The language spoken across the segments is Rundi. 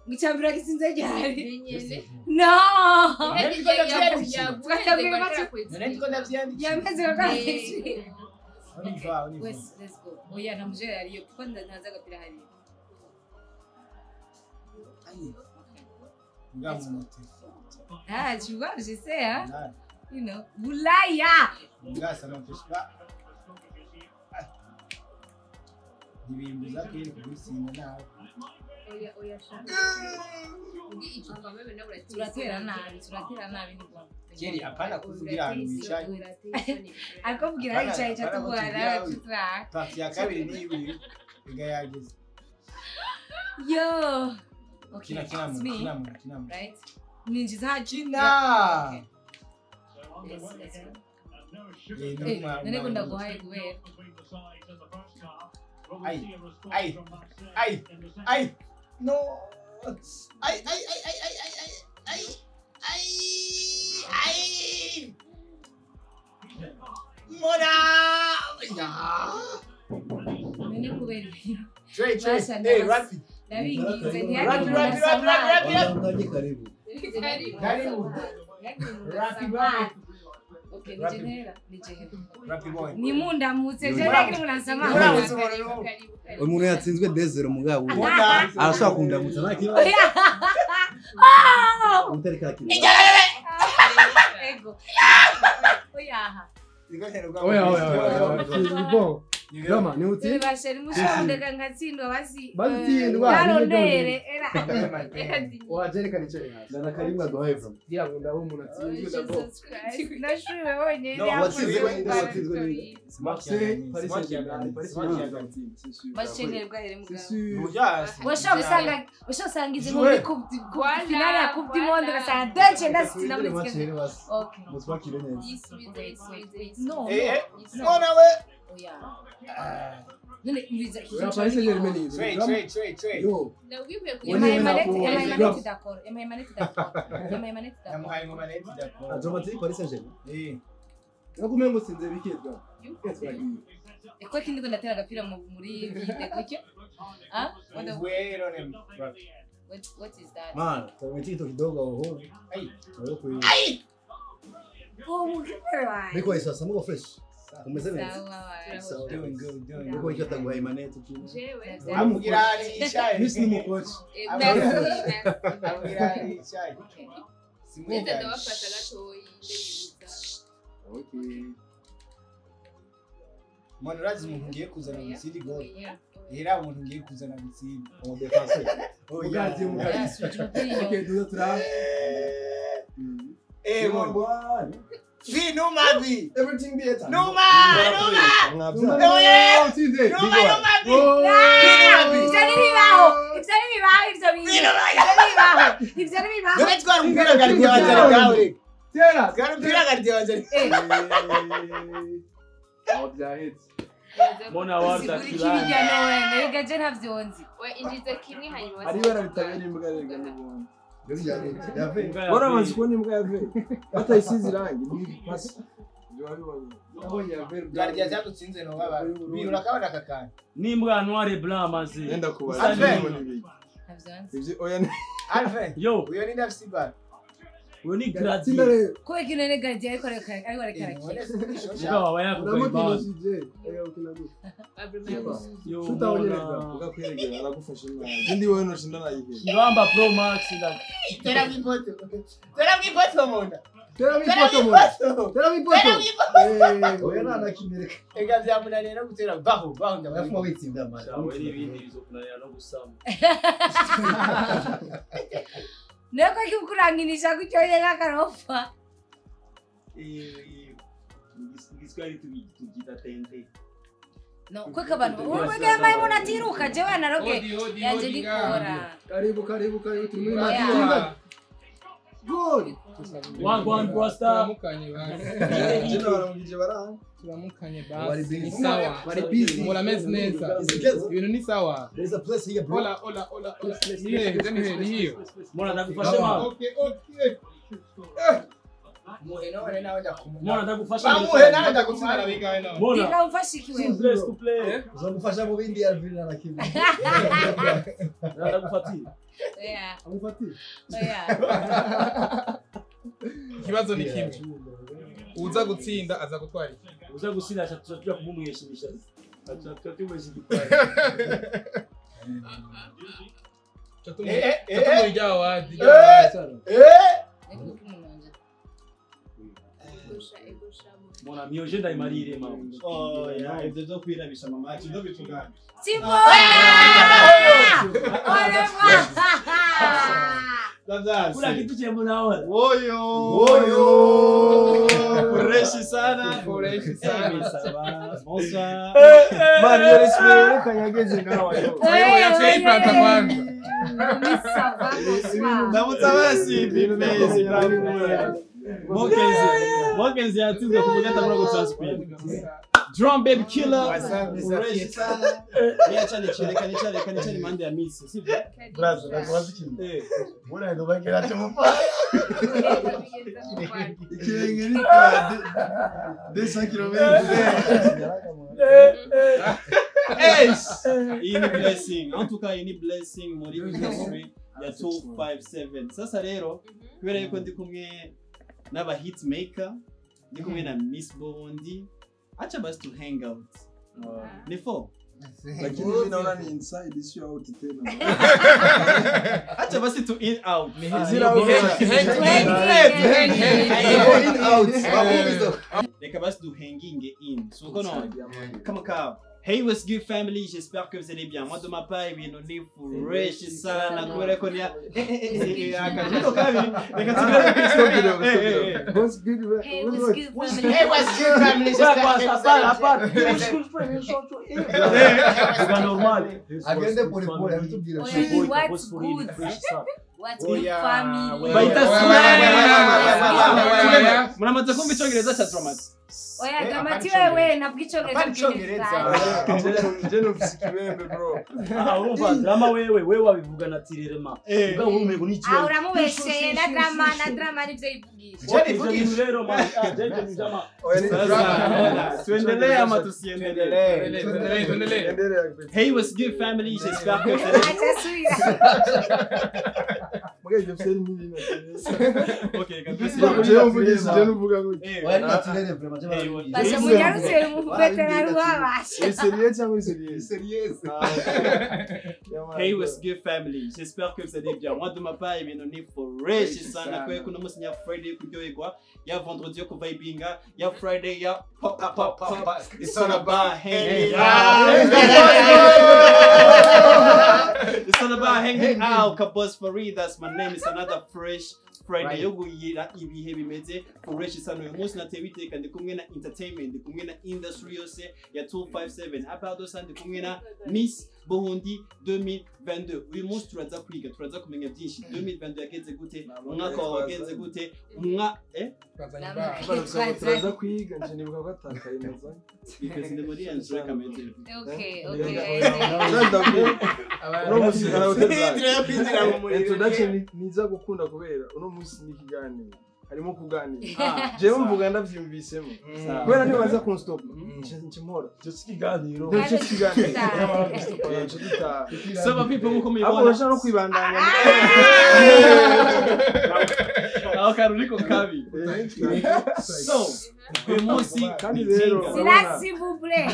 Ngichambira kisinze cyane. No. Yameze kakati. Let's go. Oya namujera ariyo kuko ntaza gapira hari. Ah, tu vois, je sais hein. You know, Bulaya. Là ça n'empêche pas. Nibimbuza kwiri kubisinga nawe. Oya shaka. Ndi icupa meme na turatera nabi ni kwa. Keri hapana kuvugira ahantu bicaye. Akubwira yicaye cyatugwara tutra. Pati ya kabiri ni ibi igayageze. Yo. Okay, kina. Right? Ninjiza China. Yes. Nene kunda guhaye kubera. Ai. No. Ai. Mona. Nene kubera. Trey. Hey, Rafi. Rafi. Karibu. Okay, nijenera. Rafi boy. Ni munda mutse je lakini munasema. Umuntu yatsinzwe desero mugabo. Arashaka kundamutsa nakino. Utari kakino. Ego. Oya. Bon. Gama ni uti. Basheri mushondeka ngatsindwa basi. Batsindwa. Barondere era. Wajerekana icyo hasi. Ndana karimwa duhaye from. Gira ngo ndaho umuntu atsinzwe ndabo. Nashuwe wonye no watsinzwe. Marseille, Paris Saint-Germain. Bashenerwa ere mugabo. Washaka izi muri coupe finale ya coupe du monde gasanga Dutch na City muri Okay. Okay. No. Mona we. Oya. Nene mbiza Paris Saint-Germain. Trey. Yo. Emanete d'accord. Ajomati Paris Saint-Germain. Nakumengo sinze biketwa. Eko kindi ko ndatera agapira muri vide kucyo? Ah? What is that? Man, tumetito kidogo aho. Ai. Oh, mukera. Niko isasa mugo fresh. Umeze Sawa. Doing good. Niko ikata ngo Imanete kintu. Amugira ari chai. Miss ni mukochi. Amugira ari chai. Nenda ndawafata gatoyi Okay. Mwana urazi umuntu ngiye kuzana Ikindi go. Era umuntu ngiye kuzana Ikindi. On défense. Ugazi mukazi. Okay, duzo tura. Mwana. Vi numavi. Everything be it. Numa. Mona warda kilani. Nega je ntavyonzi. we injize kimwe hanyuma Ari barabitabye imbwa rega n'ubundi. Bora manzi ko n'imbwa yave. Batayisize irangi ni pasi. Abonye yave. Gardia zatutsinze no baba. Birura kabana kakana. Nimbwa noir et blanc mazi. Nenda kubaza. Ntavyonzi. Ivyo oya ni. Alfe. Yo, Uyo ni ndafisiba. we ni gradi. Ko ikino ne gardia ariko rekara. Ngo waya ko Uramukino sije. Oya ukinagu. Yo. Tutaonyereza ukakweregera aragufasha imwana. Ndi wowe no shinda nayihe. Ngamba Pro Max nda. Tera mwipoto munda. Tera mipoto. Oya nana kimereka. Ega vyamunanira gutera baho Yafuma ndabona. witsinda mara. Shawe n'ibindi bizokunanira no gusama. Nako kikuranginisha kucyoye n'akarofa. Igiswahili tugita tente. No, kweka abantu. Urwega mai munatiruka jewe naroge. Yaje dikora. Karibu turi muri Madina. Good. Wagwan Costa. Turamukanye basi. Jina baramugije baranga. Turamukanye Bari basi. Ni busy. sawa. Bari busy. Murameze neza. Ibintu ni sawa. There is a place here bro. Ola. Ni hiyo. Mona ndakufasha mama. Okay. muhe nawe nawe ndakumuna Mona ndagufasha. bamuhe nawe ndagutsinda bigaye nawe Mona. Ndamufasha iki wewe? Bless to play. uzamufasha mu bindi Alvin na kimwe Ndagufatira. Oya. amufati Oya. Ikibazo ni kimwe. Uza gutsinda aza gutwara iki? Uza gusina tujya kumumweshimisha. Tujya igipari. Chatumurya awadi. Mona mioje ndayimarire mama. oya ibyo byo kwirabisha mama ati ndo bitungana Dadas. Kuna kitu cha mnaona. Woyo. Fresh sana. Fresh sana. Bonsoir. Mario respire kanyageze ngawa yo. Wewe yache iplanta kwanza. Ndamutabasi bimeze Mokenzi yatsinze kumugata muri gutranspire. Drum baby killer. Fresh sana. Niachane chele mande ya miss. Sivyo? brazo nakubaza ikintu bora ndo bagera cyo mupa ikirenge ni 200 km Iyi ni blessing. En tout cas, iyi ni blessing muri industry ya 257. Sasa rero kubera yuko ndi kumwe n'aba hitmaker, ndi kumwe na Miss Burundi. Acha basi to hang out. Ni fo. Lakini mimi naona ni inside sio out tena. Acha basi to in out. Zira out. Reka basi to hanging in. So kono kama ka. Hey, what's good family? J'espère que vous allez bien. Moi de ma part, eh bien on est fresh sana kubera ko ni akajito kabi. Reka tugere What's good? Hey, what's good, family? Hey, what's good family? Kwa normal. agende pole pole atubwira Oya, what's good? What's good, family? Baita Oya. Mnamaza kumbi Cyongereza cha Tramat. Oya, Dramati wewe navuga Icyongereza. Jeno msikibembe bro. Urumva drama wewe wabivuga natirerema. Ubwo umengo ni Ah, uramubeshye na drama nivyo yivugisha. Jeni vugisha rero man. Jeje ni drama. Tuendelee ama tusiendelee? Tuendelee. Hey, what's good family? J'espère que vous allez bien. Mugeze feri mimi. Okay, kabisa. Jeno mvuga ngo. wari natirere vraiment Basha munyaruse mu veterano wabasha. Sérieux cyangwa sérieux? serious Hey, what's good family? J'espère que vous allez bien. Moi de ma part, eh bien on est fresh sana kwa kuna musi ya Friday kuryoherwa, ya vendredi yo kuvibinga, ya Friday ya pop. It's all about hanging out. It's all about hanging out. Kabos Farid, that's my name. It's another fresh Friday. Yo guyira ibihe bimeze fresh sana. Uyu munsi natewe iteka ndi kumwe na entertainment, ndi kumwe na industry yose ya 257. Apado sana ndi kumwe na Miss Burundi 2022. Uyu munsi turaza kwiga, turaza kumenya byinshi. 2022 yagenze gute? Umwaka wagenze gute? Turaza kwiga nje nibuka ko atakaye neza. Because ndi muri Andrea Kamete. Okay. Introduction niza gukunda kubera uno munsi ni ikiganiro harimo kuganira jewe mvuga ndavyumvisemo kubera nibaza ku stop nchimora Ikiganiro. cyo kiganiro Saba people muko abo mubibona. bashaka no kwibandanya Aho karuriko kabi. So, uyu munsi kandi rero S'il vous plaît.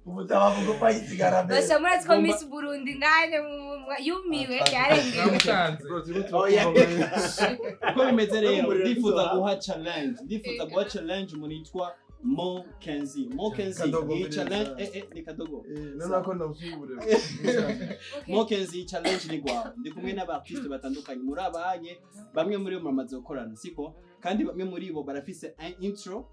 ubutaba bwo payitigara Basha muri two Miss Burundi ngane yumiwe yarengeye. uko bimeze rero ndifuza guha challenge umuntu yitwa Mokenzi ni challenge ni kadogo none ko ndamfibure Mokenzi challenge ni gwawe ndi kumwe n'abartiste batandukanye muri abanye bamwe muri bo mamaze gukorana siko kandi bamwe muri bo barafise intro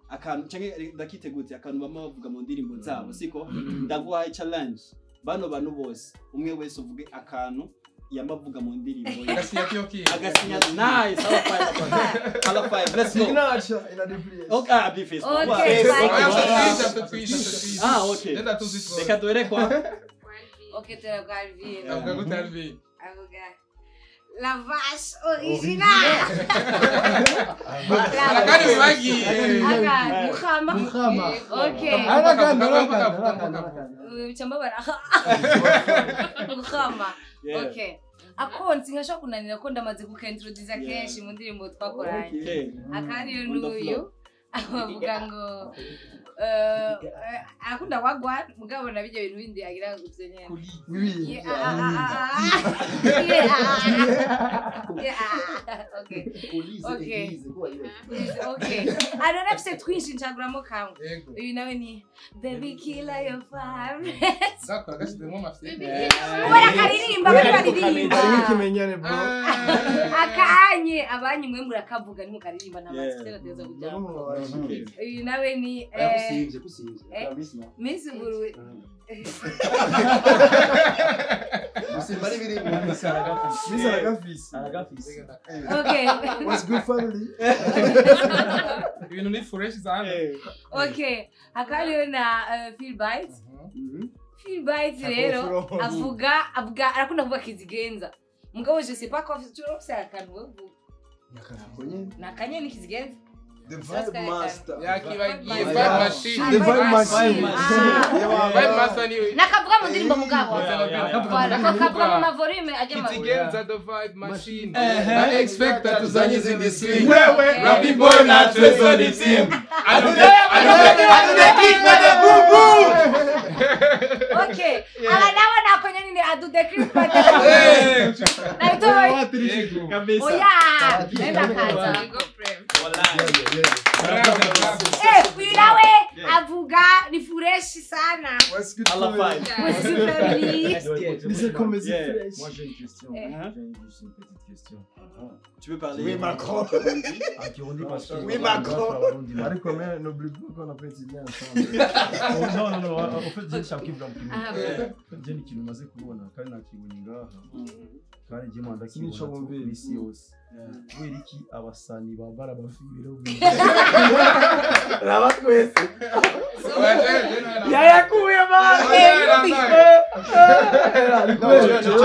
akantu canke ndakitegutse akantu bamavuga mu ndirimbo zabo siko ndaguhaye challenge bano bantu bose umwe wese uvuge akantu yamavuga mu ndirimbo agasinya nice all five let's go okay be face Okay. okay reka duhere kwa Okay, turagarvira. Avuga gute Alvin? Avuga. La vache originale. Akari bibagiye. Mukhama. Okay. Chambabara. Mukhama. Okay. Akonzi ngashaka kunanira ko ndamaze kukintroduce kenshi mu ndirimbo twakoranye. Akari n'uyu avuga ngo akunda wagwa mugabo nabije ibintu bindi agira gutse nyene. Okay. Okay. I don't have to twinshi nchaguramo kamwe. Uyu nawe ni baby killer your favorites. Zakora gashizemo mafite. Ora karirimba baririmba. Kimenyane bro. Akanye abanyi mwe murakavuga nimukaririmba ntamazitera teza kujya. Uyu nawe ni kusinze. Miss Buruwe. Bari biri Aragafisi. Okay. What's good family? Ibintu ni fresh zane. Okay. Akari na feel bites. Feel bites rero avuga arakunda kuvuga kizigenza. Mugabo je sais pas quoi tu sais akantu. Nakanye ni kizigenza. The vibe master. Yakibagiye vibe machine. The vibe machine. Vibe master ni. Nakavuga mu ndirimbo mugabo. Nakavuga mu mavolume ajya mu. Ikiganiro the vibe machine. I expect that tuzanyize in the swing. Rapping boy na treasure the team. I do the kick for the boom boom. Okay. Abanawa nakonya nini adu the kick for the boom. Naitoi. Kabisa. Oya. Nenda kaza. Wallahi. Unawe avuga ni fresh sana. What's good Allah family? What's good family? This est comme si fresh. Moi j'ai une question. J'ai juste une petite question. Tu veux parler? Oui, Macron. Ah, Kirundi parce que Oui, Macron. Allez, quand même, n'oublie pas qu'on a fait bien ensemble. Non, en fait, j'ai shaki vla mkimwe. J'ai ni kintu maze kubona kandi nakibonye ngaha. Kandi je manda kibona isi yose. Kubera iki abasani babara bafibiro bindi. Rabatwese. Yayakuye manje.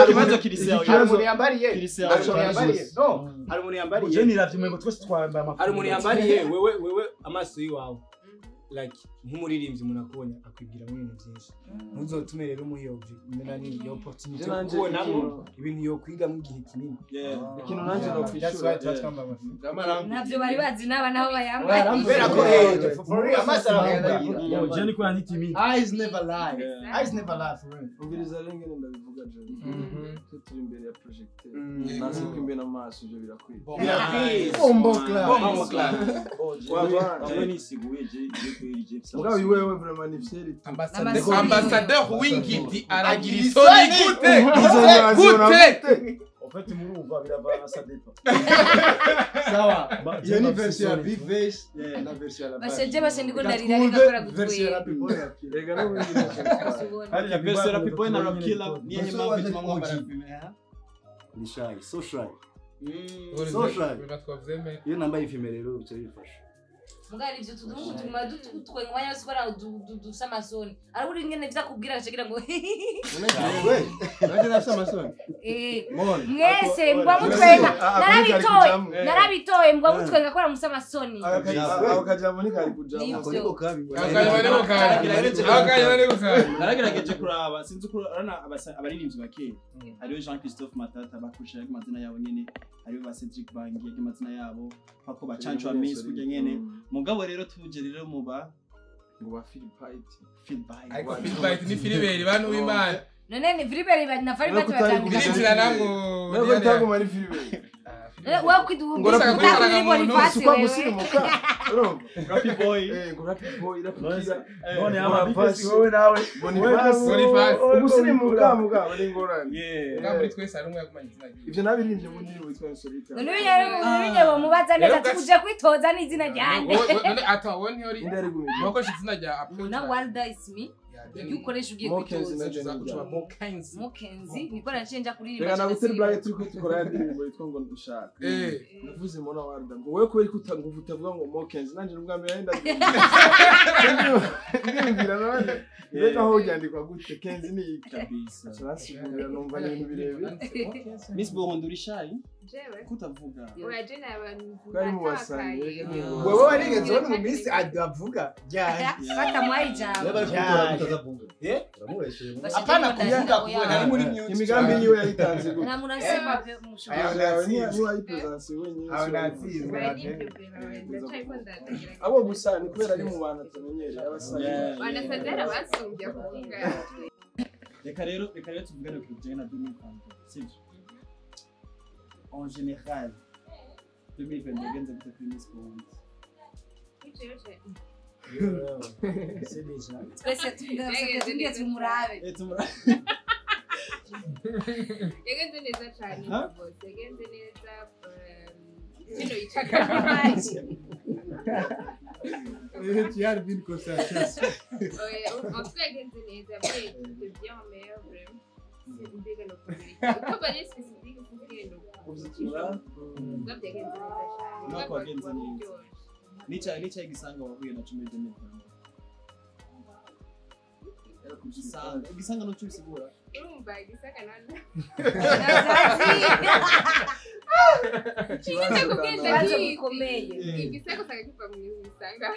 Kibazo kiriseo. Hari umuntu yambariye. Kiriseo. Hari umuntu yambariye. No, hari umuntu yambariye. Je niravye mwengo twese twambaye amafu. Hari umuntu yambariye wewe amaso yiwawe. Like nk'umuririmbyi munakubonye akwibwira mu bintu byinshi. Ntuzotume rero umuyobozi menani yo opportunity yo kubonamo ibintu yo kwiga mu gihe kinini. Ikintu nanje no That's why twatwamba amafu. Navyo bari bazi naba naho bayambaye. Kubera ko for real amasara yambariye. Je ni ko yanditse imi. Eyes never lie. Eyes never lie for real. Ubiriza rengene ndabivuga je. Turi imbere ya projecteur. Nasi kwimbena amaso je birakwiye. Bombo clap. Wewe ni siguye je Mugabo wewe vraiment ni fier. Ambassadeur Wingiti aragira isoni gute? En fait murumva birabana ça dépend. Sawa. Iyo ni version ya big face na version ya Basheje bashendiko ndarira rigakora version ya gutwe. people. Rega no windi. Hali ya pesa ya people na rap killer ni yenye mambo ya mambo barapimea. Ni shy, so shy. So shy. Batwavyeme. Iyo nambaye ifime rero ucyo bifasha. Mugari ivyo tudumutuma dutwenga mwanya wose bara dusamasoni. Araburi ngene vyakubwira gashagira ngo Nanje nafisa masoni. Mwese mbwa mutwenga. Narabitoye mbwa mutwenga kora musamasoni. Akajambo ni kari kujambo. Niko kabi. Naragerageje kuraba sinzi ko arana abaririmbyi bakeye. Hariyo Jean Christophe Matata bakushira amazina yabo nyene. Hariyo ba Cedric Bangi amazina yabo. Pako bacancu Miss kujya nyene. Mugabo rero tuje rero muba ngo ba Philipite. Ariko Philipite ni Philibert bantu w'Imana. None ni Philibert na Philibert batanga. Birinjira nango. Nabo ntago mari Philibert. Wewe kwidumbura musimuka. Rappy boy. Rappy boy rapia. None ama bifesi wewe nawe. Boniface. Musimuka muga bari ngorane. Ngamburi twese ari umwe yakumanya izina rye. Ivyo nabirinde mu ndiri witwa Solita. None unyabo mubaza neza tukuje kwitoza n'izina ryanje. None ata woni hori. Indari gumije. Noko izina rya Apple. Muna Walda is me. ibyo ukoresha ugiye Mokenzi kwitoza na Jenny. Mokenzi niko nacenja kuririmba Reka nagutera blague turi kutukora ya ndirimbo yitwa ngo ndushaka. Navuze mona warda ngo wewe kubera kutanguva utavuga ngo Mokenzi nanje n'ubwa mbere yenda. Ndimvira none. Reka ho byandikwa gute Kenzi ni iki kabisa. Sarasigurira numva ni ibintu birebire. Miss Bohondo urishayi jewe kutavuga oya je n'abantu Bari mu basani. wewe warigeze ubona mu minsi avuga batamuhaye ijambo apana kuvuga kubona ari muri music Imigambi yiwe yayitanze gute. nta muntu asema pe mushobora Ni wayipresence wenyine. aho natsinze Abo gusa ni kubera ari mu bantu tumenyereye abasani. banasazera basumbye kuvuga reka rero tuvugane ku bijyanye na 2020 sibyo en général 2020 yagenze gute kuri Miss Bohondo twese tugiye tumurabe yagenze neza cyane rwose yagenze neza kino yicaga Tu as une concentration. en tout cas yagenze neza mais de bien meilleur vraiment c'est une belle opportunité ko bari spécifique c'est no kuzitura yagenze neza cyane no kwagenze neza nica igisanga wahuye na cumi de Rwanda era kugisanga igisanga no cyusigura urumva gisaka nana ikibazo gikomeye igisaka usanga kiva mu isanga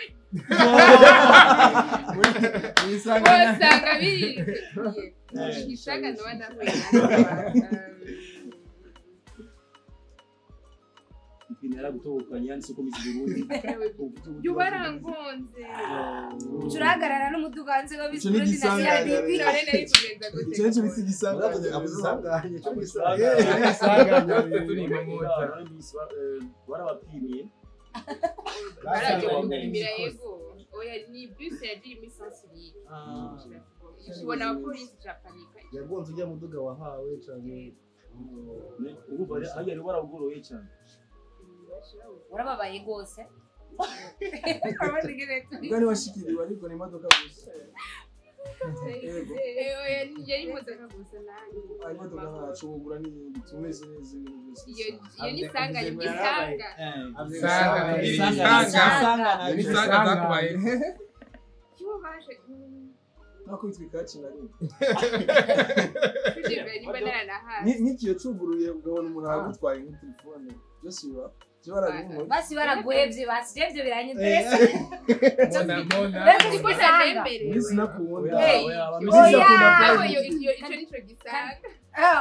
isanga usanga biri igisaka ndo nahuye Pinera gutokanya yanse ko miziburundi. yubarangonze turahagarara n'umuduga hanze wa Icyo ni bisi igisanga. none nari kugenza gute Icyo ni bisi gisanga. abusanganye cyo Warabapimiye. barajya yego oya ni bus yagira imisansiri ubona abapolisi japanika yagonze ujya muduga wahawe cyane Ubu bari ayari warabugoroye cyane. urababaye rwose Ngani washikiriwe ariko ni imodoka gusa. oya yari imodoka gusa nanjye Ari imodoka ntacu ugura ni tumeze neza ibintu byose. iyo ni sanga igisanga Ibisanga zakubaye. kiwo baje Nako itwika kinari. kujibwe ni banana na hasi Nikiyo cuguruye ugabona umuntu agutwaye nk'telefone. Byose biba. Byarabimwe. basi baraguhevye basi ivyo biranyiteresa Mona. mbese uko usanga Nisi nakubona. aho iyo icyo nico gisanga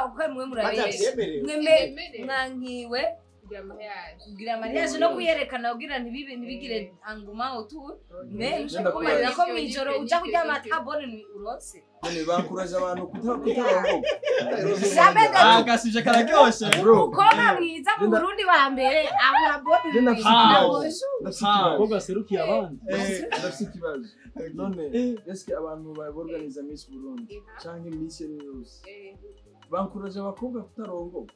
uko mwe murabesha Mwemere. mwankiwe kugira amaheyaje kugira mariage no kuyerekana kugira ntibigire anguma autour mais kumarira ko mwijoro uja kuryama atabone ni urose None bakuraje abantu kutarongo. agasije kararyoshe umukobwa mwiza mu Burundi wa mbere ahura bone Ko gaserukiye abandi. Ndafite ikibazo. None eske abantu bayorganiza Miss Burundi canke Miss yose bakuraje abakobwa kutarongo.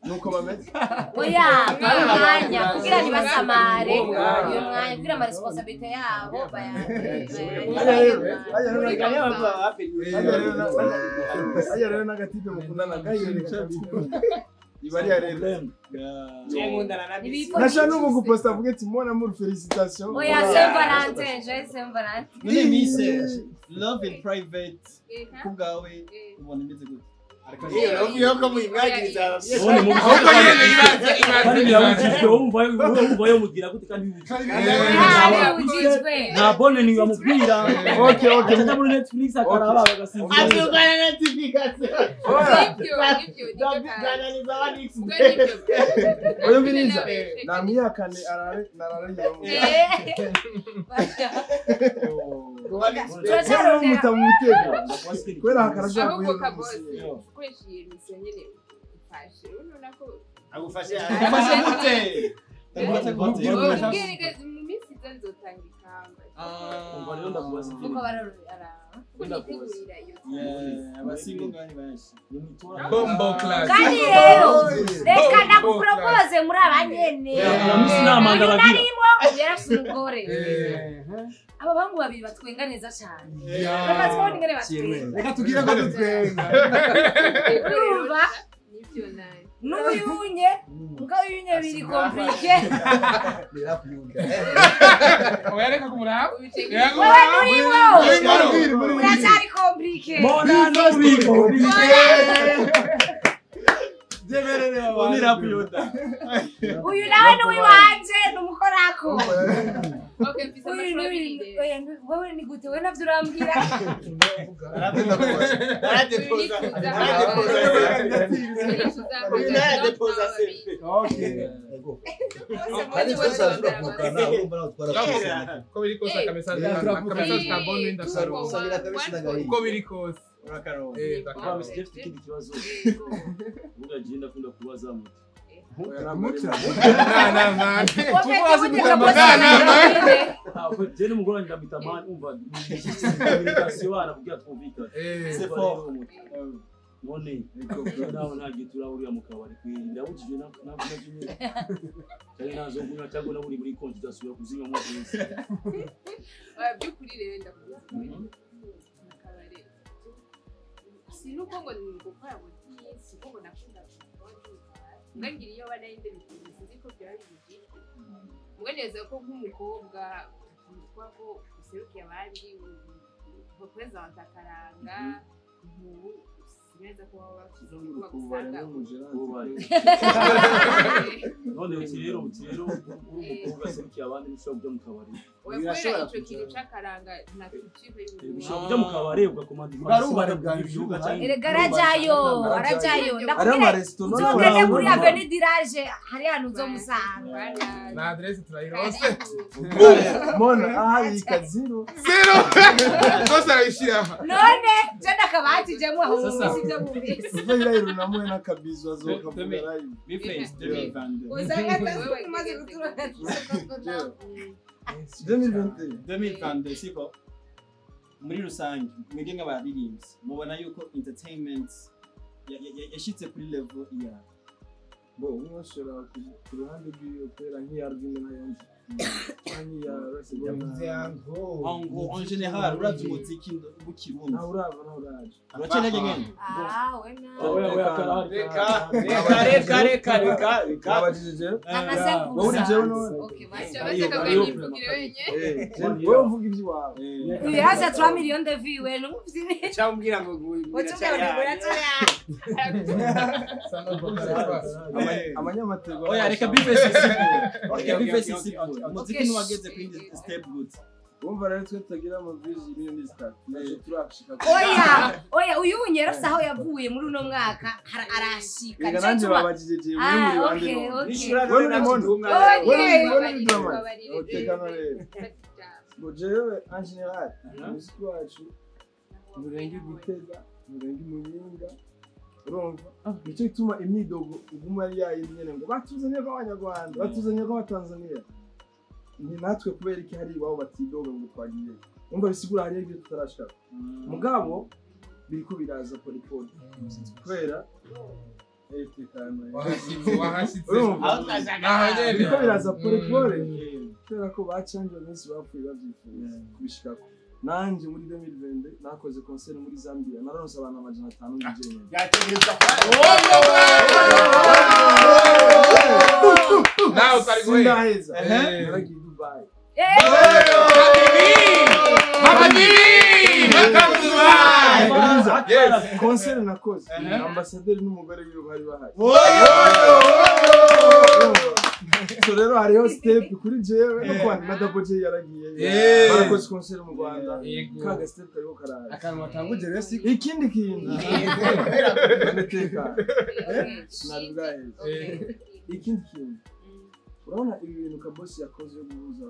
Nuko bameze. oya mwanya kugira nibasamare iyo mwanya kugira ama responsabilité yabo Aya rero n'agatipe mukundana gayo ibari ya rero. Nasha nuko guposta avuga ati mona muri félicitations. oya Saint Valentin none Miss love in private kubwawe ubona imeze gute iyo ko muyimwagiriza None mu Ahubwo nyene ibaze umva yo mugira gute kandi ujijwe na bone ni bamubwira. Okay. Ajya muri Netflix akaraba agasinzira. azugana notification nibyo Oyo mbiriza. Namwiyakane nararayemo. Turacaro mutamutego. Kwera hakaraje ahubwo kuyo. kabose ukoresha iyo misiyo nyine ufashe urabona ko agufashe ufashe gute ubwenge mu minsi iza nzotanga ikamba Umva rero ndamubaza uko bararara kunitegurira iyo abasingo ngani benshi Bombo class. kandi rero reka ndakupropose muri abanyene narimo yarafite umugore aba bangu babiri batwenga neza cyane reka twone ngene batwenga reka tugire ko dutwenga urumva nivyo nayo n'uyunye uyunye biri komplike Oyareka kumuraba. wewe nurimo uracyari komplike Mona no biko. uyu nawe n'uwiwanje n'umukorako okay mfise amashuri wewe ni gute we navyo urambwira Ko biri kose akamesaje ka bonne ndasaro. Ko biri kose. Dufite ikindi kibazo. Uvuga agenda kunda kubaza muti. Jeni mugora ndabita mani umva communication wana kugira twumvikane. C'est fort. None nawe ntagiye turahurira mu kabari kwirira bukije navuga cyane nazo kunywa cyangwa na buri muri konti dasubira kuzinywa mu kwezi. byukuri rero ndakuze nakabare sinuko ngo ngukora buti siko ngo nakunda ngangira iyo banayinde bikunze ziko byari biji mweneza ko nk'umukobwa twako userukiye abandi ngo present akaranga neza ko bagusanga none rero umukobwa serukiye abandi ushobora kujya mu kabari. Birashobora ico kintu cakaranga na kipe y'umuntu. Ushobora kujya mu kabari ugakomanda ibinyobwa erega arajayo ndakubwira uzogende kuri Avenue Dirage hari hano uzomusanga Na adresse turayirose. Mona ahari kaziro Kose arayishira. none je ndakabati je mwaho musije mubisi Uzayiro namwe nakabizo azoka mugarayi Biface 2022 uzanga tumaze guturana 2022 siko muri rusange mwege nk'abaririmbyi mubona yuko entertainment yashitse kuri level ya bo umwashora ku ruhande rw'opera nk'iyarwime nayo kandi ya en général uravye umuziki w'ikirundi na uraje urakeneye ngene reka abajije uri jewe none Okay, bashaka kuganyipfukire wenye. wowe uvuga iby'iwawe uyaza 3 million de vues we numvise cyambwira ngo abanyamatego oya reka Biface isipo umuziki niwageze kuri step good wumva rero twe tutagira mu visi miliyoni zitatu naje turashika oya uyunye rafisa aho yavuye muri uno mwaka arashika reka nanje babajije je muri bande no Nishura Wewe ni Okay. utekana rero ngo jewe en general umuziki wacu murenga igitega murenga imuyinga urumva nicyo gituma imyidogo iguma ari yayindi nyene ngo batuzanye b'abanyarwanda batuzanye b'abatanzania ni natwe kubera iki hari iwabo batidoga ngo twagiye umva bisigura hari ibyo tutarashaka mugabo biriko biraza polipoli kubera biriko biraza polipoli kubera ko bacanje iminsi bapfuye bavyifuza kubishikako nanje muri 2020 nakoze concert muri Zambia naronse abantu 500 n'ijene Now utari goye. ndaheza naragiye Dubai Yes. concert nakoze ambassadeur n'umugore wiwe bari bahari so rero hariho step kuri jewe no kwandi na double J yaragiye barakoze concert mu Rwanda kaga step kariho karaje akantu batanguje rero si ikindi kintu nateka narubwaye ikindi kintu urabona ibi bintu kabosi yakoze guhuza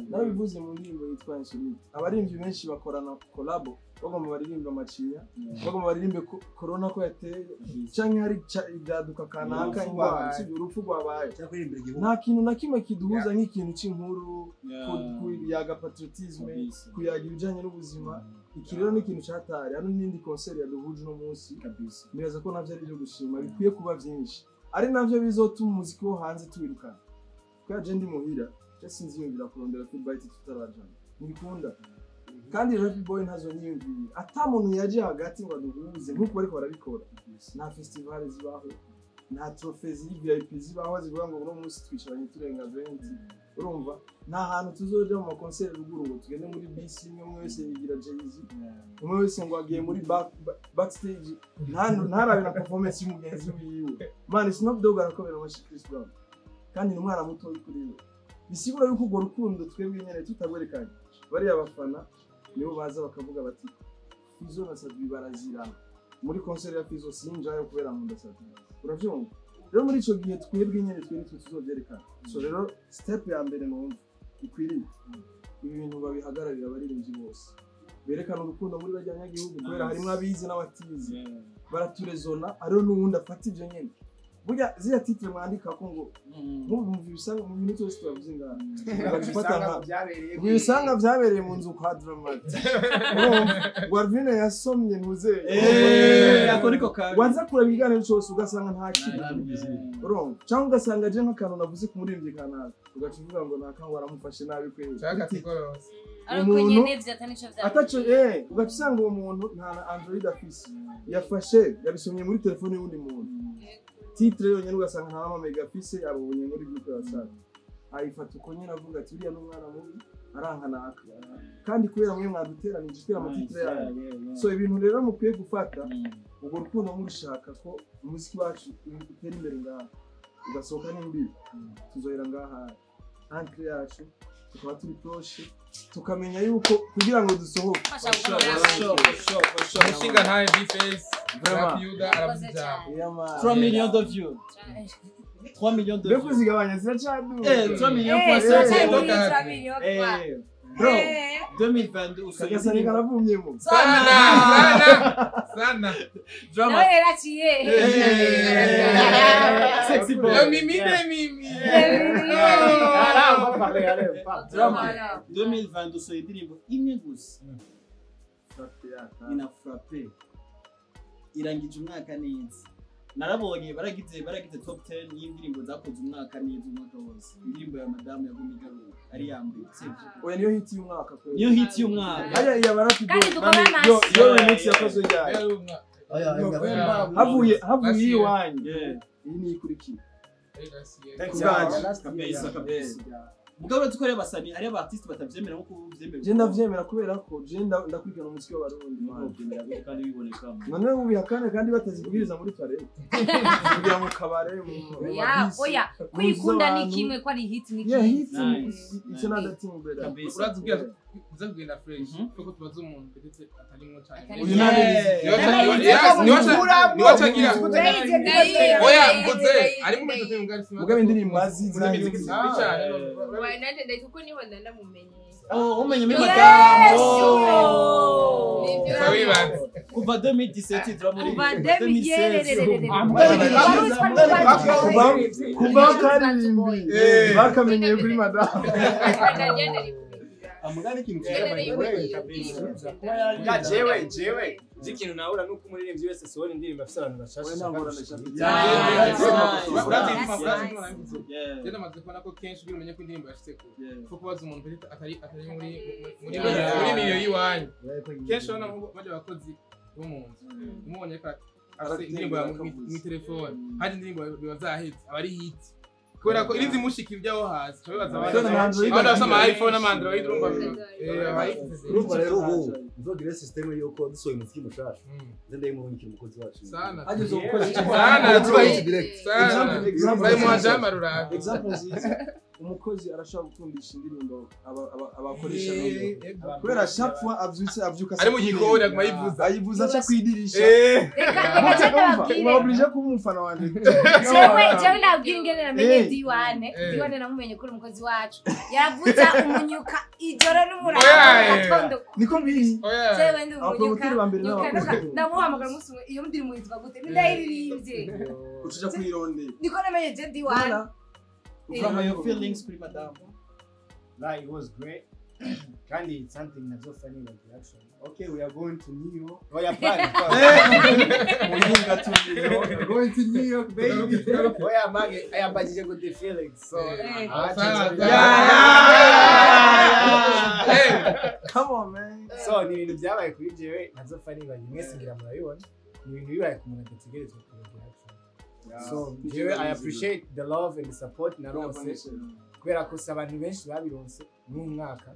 nabivuze mu ndirimbo yitwa Insomnia abarimvyi benshi bakorana collabo bagomba baririmba amacinya bagomba baririmbe corona ko yateye canke hari ibyaduka kanaka ingwara urupfu rwabaye nta kintu na kimwe kiduhuza nk'ikintu c'inkuru kuyaga patriotisme kuyaga ibijanye n'ubuzima iki rero ni ikintu cyatari hano n'indi concert ya duhuje no munsi kabisa nibaza ko navyo ari byo gushima bikwiye kuba byinshi ari navyo bizotuma umuziki wo hanze tuwirukana kwa je ndi muhira je sinziyumvira kurondera feedback tutarajana nibikunda kandi Rap Boy ntazo nyiyumvira ata muntu yaje hagati ngo aduhuze nkuko bariko barabikora nta festival zibaho nta trophies VIP zibaho zivuga ngo uno munsi twicaranye turenga 20 urumva nta hantu tuzoja mu concert ruguru ngo tugende muri bisi umwe wese yigira Jay-Z umwe wese ngo agiye muri backstage ntarabe na performance y'umugenzi wiwe man Snoop Dogg arakobera amashi Chris Brown kandi ni umwana muto y'ukuri bisigura yuko urwo rukundo twebwe nyene tutagwerekanye bari abafana nibo baza bakavuga bati Fizo na Sabi barazirana muri concert ya Fizo sinjayo kubera mu Sabi uravyumva rero muri ico gihe twebwe nyene tuzovyerekana so rero step ya mbere numva ikwiriye ibi bintu babihagararira abaririmbyi bose berekana urukundo muri bajyanyagihugu kubera harimo abizi n'abatizi baraturezona ariho n'uwundi afata ivyo nyene burya ziriya titre mwandika ko ngo nk'ubu bisanga mu minute yose twavuze ngaha bisanga byabereye mu nzu kwa Dramat Warvine yasomye ntuze akoriko kabi wanza kureba ibiganiro cyose ugasanga nta kintu urumva cyangwa ugasanga je nk'akantu navuze ku muririmbyi kanaka ugacuvuga ngo nakangwa aramufashe nabi kweli ariko nyene vyatanico ataco ugacisanga uwo muntu nta Android afise yafashe yabisomye muri telefone y'undi muntu titre yonyene ugasanga nta ama megapixel abonye muri group ya WhatsApp ayifata uko nyene avuga ati uriya n'umwana mubi arankanaka kandi kubera mwe mwaduteranije twera amatitre yayo so ibintu rero mukwiye gufata ubwo rukundo murishaka ko umuziki wacu utera imbere ngaha ugasohoka n'imbibi tuzohera ngaha entre yacu tukaba turi proche tukamenya yuko kugira ngo dusohoke Mushinga ntaye B-Face Rapyuda aravuza 3 millions de views 3 millions de views bekuzigabanya ziracadu 3 millions kwa 3 millions bro 2022 ukagasa nikaravumyemo sana drama nawe raciye sexy boy mimi drama 2022 so indirimbo imwe gusa ina frappe irangije umwaka neza narabonye baragize top 10 y'indirimbo zakoze umwaka neza umwaka wose indirimbo ya madame ya Gumigaru ari yambere oya niyo hit y'umwaka kweli niyo hit y'umwaka aya ya barati kandi tukabana yo remix yakoze yayo havuye iwanyu iyi ni ikurikira kabisa mugabo tukoreye basani ari abartiste batavyemera nko kuvyemera je ndavyemera kubera ko je ndakurikirana umuziki w'abarundi kandi biboneka none ubihakane kandi batazibwiriza muri toilette kugira mu kabare oya kwikunda ni kimwe ko ari hit ni yeah hit Nice. it's another thing better urazubwira uzabwira fresh kuko tubaza umuntu ndetse atarimo cyane uyu nani niwachagira oya mvuze ari mu metote mugari sima mugabe indirimbo azizi cyane Wainate ndahita uko niho ndamumenye. umenye mi madame kuva 2017 turamuri kuva 2017 kuva karimbi bakamenye kuri madame amugani kintu jewe zikintu nahura nuko umuririmbyi wese sohora indirimbo afite abantu bashasha Jenda maze kubona ko kenshi ugira umenye ko indirimbo yashitse ko kubaza umuntu atari muri miliyo y'iwanyu kenshi urabona baje abakozi bo mu nzu umubonye ko afite indirimbo mu telefone hari indirimbo biba zahetse aba ari hit kubera ko irinzi mushikira ibyaho hasi bibaza abandi bafite ama iPhone n'ama Android urumva urumva rero ubu nzogire system yuko dusohoye umuziki mushasha ndende murungikira umukozi wacu sana ageze ubukozi sana tubaye direct bari mu hajama ruraka example nziza umukozi arashaka gukundisha indirimbo abakoresha kubera chaque fois avyuka ari mu gikoni aguma yivuza ayivuza acha kwidirisha reka oblige kuba umufana wanje jewe nabwira ingene namenye diwane namumenye kuri umukozi wacu yaravuza umunyuka ijoro n'umurava niko biri jewe ndi umunyuka ndamuhamagara umunsi iyo ndirimbo yitwa gute ndayiririmbye ucuja kwironde niko namenye je diwane From your feelings, Madame. Like it was great. kandi it's something nazo funny like actually. Okay, we are going to New York. Oh yeah, plan. Muyinga to New York. We're going to New York, baby. Oh yeah, man, I am budgeting with the feelings. So Come on, man. So ni ibintu byabaye kuri jewe nazo funny like mwese ngira murabibona. Ni ibintu bibaye ku muntu adategerezwa kubigira actually. So jewe I appreciate the love and the support naronse. Kubera ko abantu benshi babironse n'umwaka.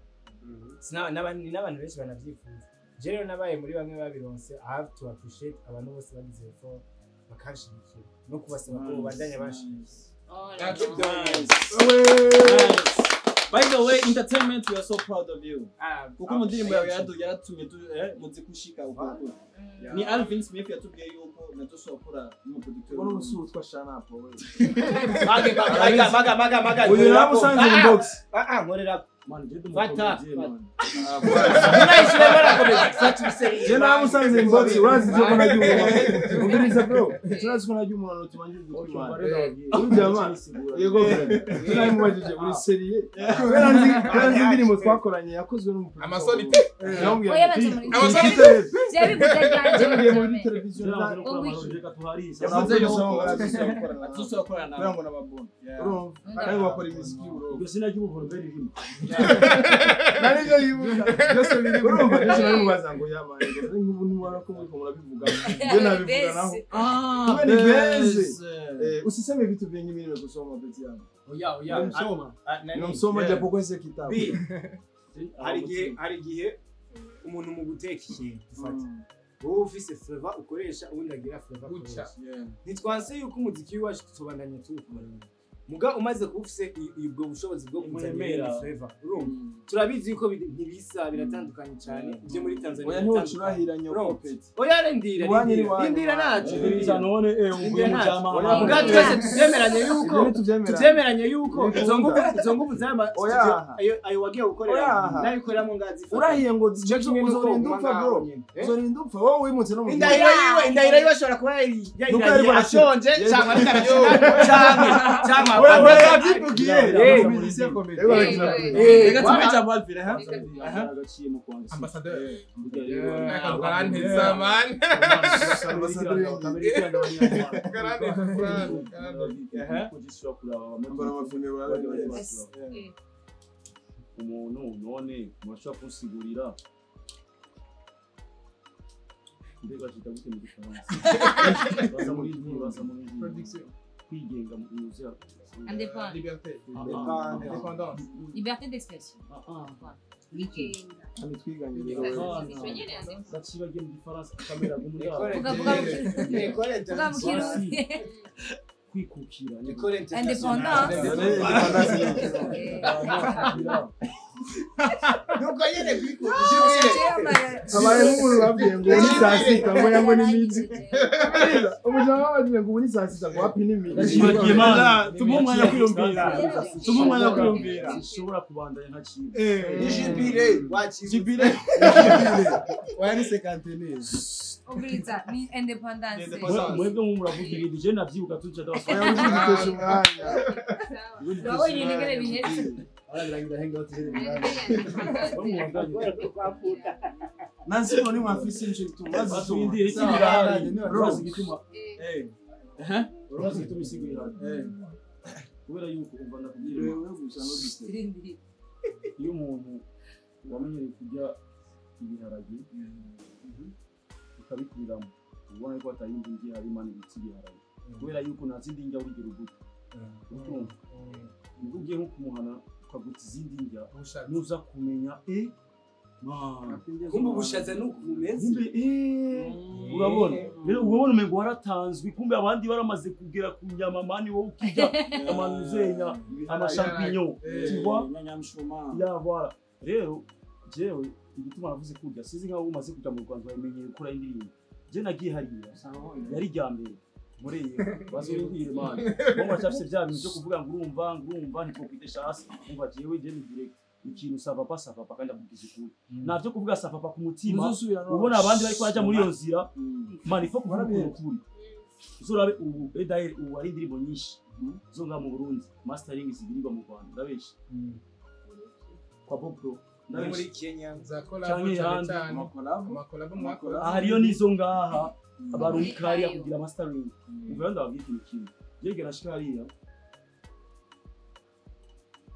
N'abantu benshi banavyifuza. Jero nabaye muri bamwe babironse. I have to appreciate abantu bose bagize effort bakashigikira no kubasaba ko bandanya bashigikira. By the way, entertainment, we are so proud of you. Kuko mu ndirimbo yawe yaratumye muziki ushika uko. Ni Alvin Smith yatubwiye yuko natosokora mu producteur. Wono usutwa shana po we. Maga. Uyu namusanze mu box. Nkorera Man, je Fata. Je namusanze mu box. Urazi cyo kona cy'umuntu. Ubiriza bro. Turazi kona cy'umuntu tumanjije gutuma. Ujama. Yego bro. Tunamubajije uri seriye. Kandi indirimbo twakoranye yakozwe n'umuproducer. Amasolite. Oya baje muri. Amasolite. Jebi kutaganije muri televiziyo. yavuze yuko tuzokorana ngo nababona. Kandi bakora imiziki bro. Ubwo sinagiye mbere rimwe. Nariyo yibuka. Byose biri urumva byose nari mubaza ngo yamaye. Nk'ubu nimara ko muri ko murabivuga. Je nabivuga naho. Ni beze. Usiseme vitu vyenye mimi nimesoma beti yangu. Oya. Nimesoma japo kwa ese kitabu. Hari igihe umuntu mu guteka ikintu ufata. Wowe ufise flavor ukoresha ubundi agira flavor ukoresha. Nitwanse yuko umuziki wacu tubandanye tuwukora. Muga umaze kufise ubwo bushobozi bwo kuzamira flavor. Turabizi yuko ntibisa biratandukanye cyane. Ibyo muri Tanzania. Oya ntiwacurahiranye opeti. Oya rindira nacu. None uvuye mu jama. Muga twese tuvyemeranye yuko izo nguvu zama ayo wagiye gukorera nabikorera mu ngazi. Urahiye ngo uzorindupfa bro. Uzorindupfa wowe wimutse no mu. Indahiro yibashora kuba yari ashonje cyangwa cyangwa umuntu none mwashaka kunsigurira mbega kitagute mu gifaransa baza muri production kwigenga mu buzima liberté d'expression bacibagiye mu gifaransa kamera kwikukira nuko nyene kwikukira abaye nk'umuntu babwiye ngo ni saa sita ngo yango ni midi umujama babwiye ngo ni saa sita ngo hapi ni midi tumumwanya kwiyumvira sishobora kubandanya nka kintu jibire wani sekantenez ubiriza ni independence mwebwe muravuga ibintu je navyibuka tuje oya ujibitesha umwanya wowe nyine ngere bihetse arabirangira HangOut nansi none mwafisi nje tumaze twindire ikibirahari rose gituma rose gituma isigura kubera yuko umva ndakubwira wewe gusa no gitse iyo umuntu wamenyereye kurya ibiharage ukabikuriramo ubona ko atayindi ngi hari mani bitsi ibiharage kubera yuko nazindi njya urigero gute utumva ugiye nko kumuhana ukaguta izindi njya nuza kumenya kumbe ubushaza nukumeze urabona rero ubona umengo waratanzwe kumbe abandi baramaze kugera ku nyama mani wowe ukijya amanuzenya amashampinyo tiwa ya voilà rero jewe igituma navuze kurya sizi nkaho umaze kuja mu Rwanda wamenyeye gukora indirimbo je nagiye hariya yari ryambere mureye bazobwire man bo bacafise bya bintu byo kuvuga ngo urumva ntitwokwitesha hasi umva jewe je ni direct ikintu sava pa kandi avugize kuri navyo kuvuga sava pa ku mutima ubona abandi bari kwaja muri iyo nzira man ifo kuvuga kuri uzorabe ubu edaire ubu ari indirimbo nyinshi zonga mu Burundi mastering zigirirwa mu Rwanda ndabesha kwa Bobo muri Kenya za Canke collab handi. amakolabo mwakora hariyo nizo ngaha abaruka hariya kugira mastering ubwo ndababwira ikintu kimwe yegera ashika hariya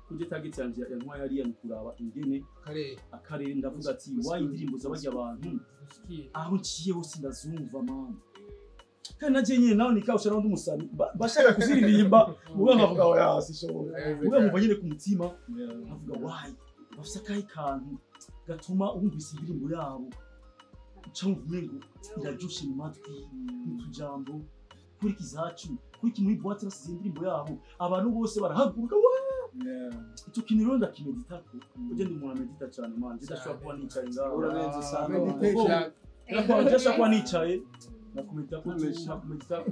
kuje target yanje yantwaye hariya ni kuraba ingene akarere ndavuga ati wayi indirimbo z'abajya abantu aho nciye hose ndazumva mama kandi naje nyine nawe nikawusha n'undi musani bashaka kuziririmba ubwo nkavuga oya sishobora ubwo mvuga nyine ku mutima nkavuga wayi bafise akahe kantu gatuma wumvise indirimbo yabo ucamva umengo irajushe mu matwi n'utujambo kuri kizacu kuri muri boîte basize indirimbo yabo abantu bose barahaguruka icyo kintu rero ndakimeditako uje ndi umuntu amedita cyane man ndashobora kuba nicaye ngaho urabenze sana ndashobora kuba nicaye nakumeditako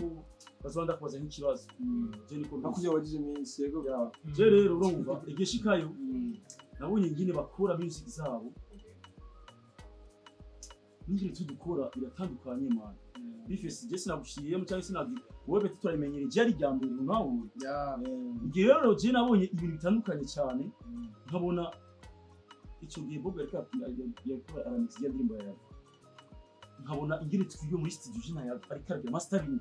bazonda kubaza nk'ikibazo je niko nakuje wajije iminsi yego byawe je rero urumva igishikayo nabonye ngine bakora music zabo n'ingire tudukora biratandukanye man bifese je sinagushiriye mu cyangwa sinazi wowe beti turayimenyere je ari ryambere nawe igihe rero je nabonye ibintu bitandukanye cyane nkabona icyo gihe Bob yareka yakora aramix ya ndirimbo yawe nkabona ingire twiyo muri studio je nayo ariko arya mastering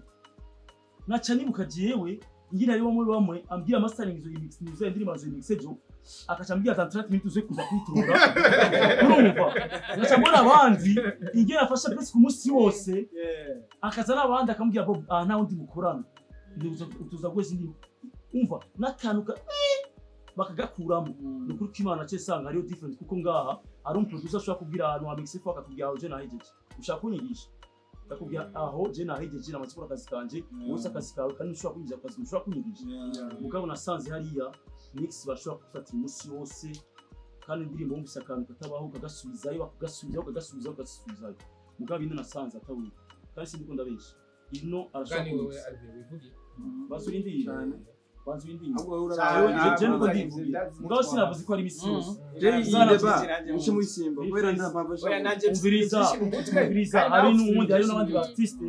naca nibuka jewe ingire ari muri bamwe ambira mastering zo mix nizo ndirimbo zo mix ejo akacambia 30 minutes zo kuza kwitura urumva naca mbona abandi ingire afasha pesi ku munsi wose akazana abandi akambwira Bob nta wundi mukorana utuza gweze ndi umva nakanuka bakagakuramo nukuri kw'Imana cye sanga hariyo difference kuko ngaha ari producer ashobora kubwira ahantu wa mix ko akakubwira aho je nahejeje ushaka kunyigisha akakubwira aho je nahejeje namatsikora akazi kanje wose akazi kawe kandi ushobora kunyigisha akazi ushobora kunyigisha mugabo nasanze hariya mix bashobora gufata umunsi wose kandi indirimbo wumvise akantu katabaho kagasubizayo bakagasubizayo mugabo ino nasanze atabuye kandi sindikunda benshi ino arashobora kunyigisha basubindi banzu indi mugabo sinavuze ko ari misi yose muce mu isimba kubera nta mpamvu umviriza hari n'uwundi hari n'abandi ba artiste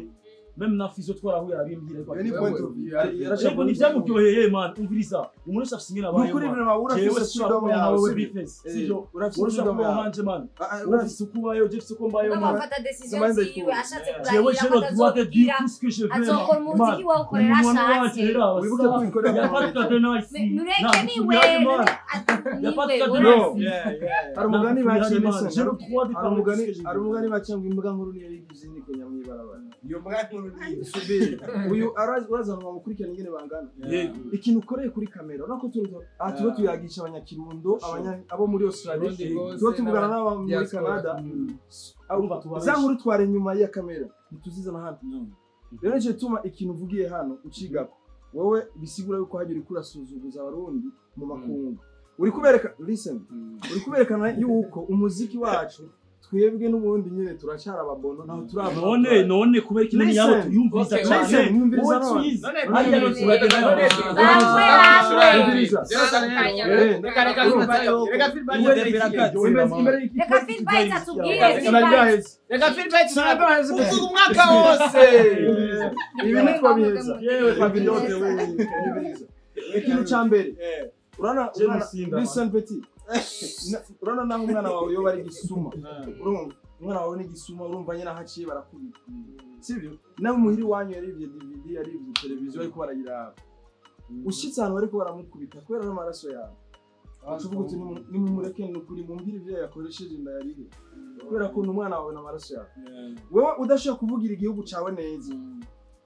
même na fizo twarahuye arabimbira ko ni point of view yarashaka ni byamuryoheye man umviriza umuntu afite ingena bayo ukuri bino urafise freedom yawe sijo urafise freedom yawe man urafise kubayo je fise kombayo man afata decision ziwe ashatse jewe je no droit de dire tout ce que je veux azokora umuziki wawe ukorera ashatse wibuke ko inkorera yapata de no ici nureke niwe hari umugani baciye je no droit de hari umugani baciye ngo imbwa nkuru niyo yigize niko nyamwibarabara iyo mbwa nkuru ni subiri uyu uraza ngo mukurikirane ingene bangana ikintu ukoreye kuri kamera urako tuba tuyagisha abanyakirundo abo muri Australia tuba tuvugana n'aba muri Canada za nkuru tware nyuma ya kamera ntituzizana hano rero nje tuma ikintu uvugiye hano ucigako wowe bisigura yuko hagira kurasuzuguza abarundi mu makungu uri kubereka listen uri kuberekana yuko umuziki wacu twebwe n'ubundi nyine turacara ababono naho turaba none kubera kinini yabo tuyumviriza cyane mwumviriza none hariya no reka feedback uvuga umwaka wose ibintu twabiheza yewe pavillote wewe ikintu cyambere urana listen petit urana naho umwana wawe yo bari gisuma urumva umwana wawe ni gisuma urumva nyina haciye barakubita sivyo nawe muhiri wanyu yari ivyo DVD yari ivyo televiziyo ariko baragira ushitse ahantu bariko baramukubita kubera n'amaraso yawe uvuga uti ni mumureke n'ukuri mumbiri ivyo yakoresheje indayarihe kubera ko umwana wawe n'amaraso yawe wewe udashaka kuvugira igihugu cawe neza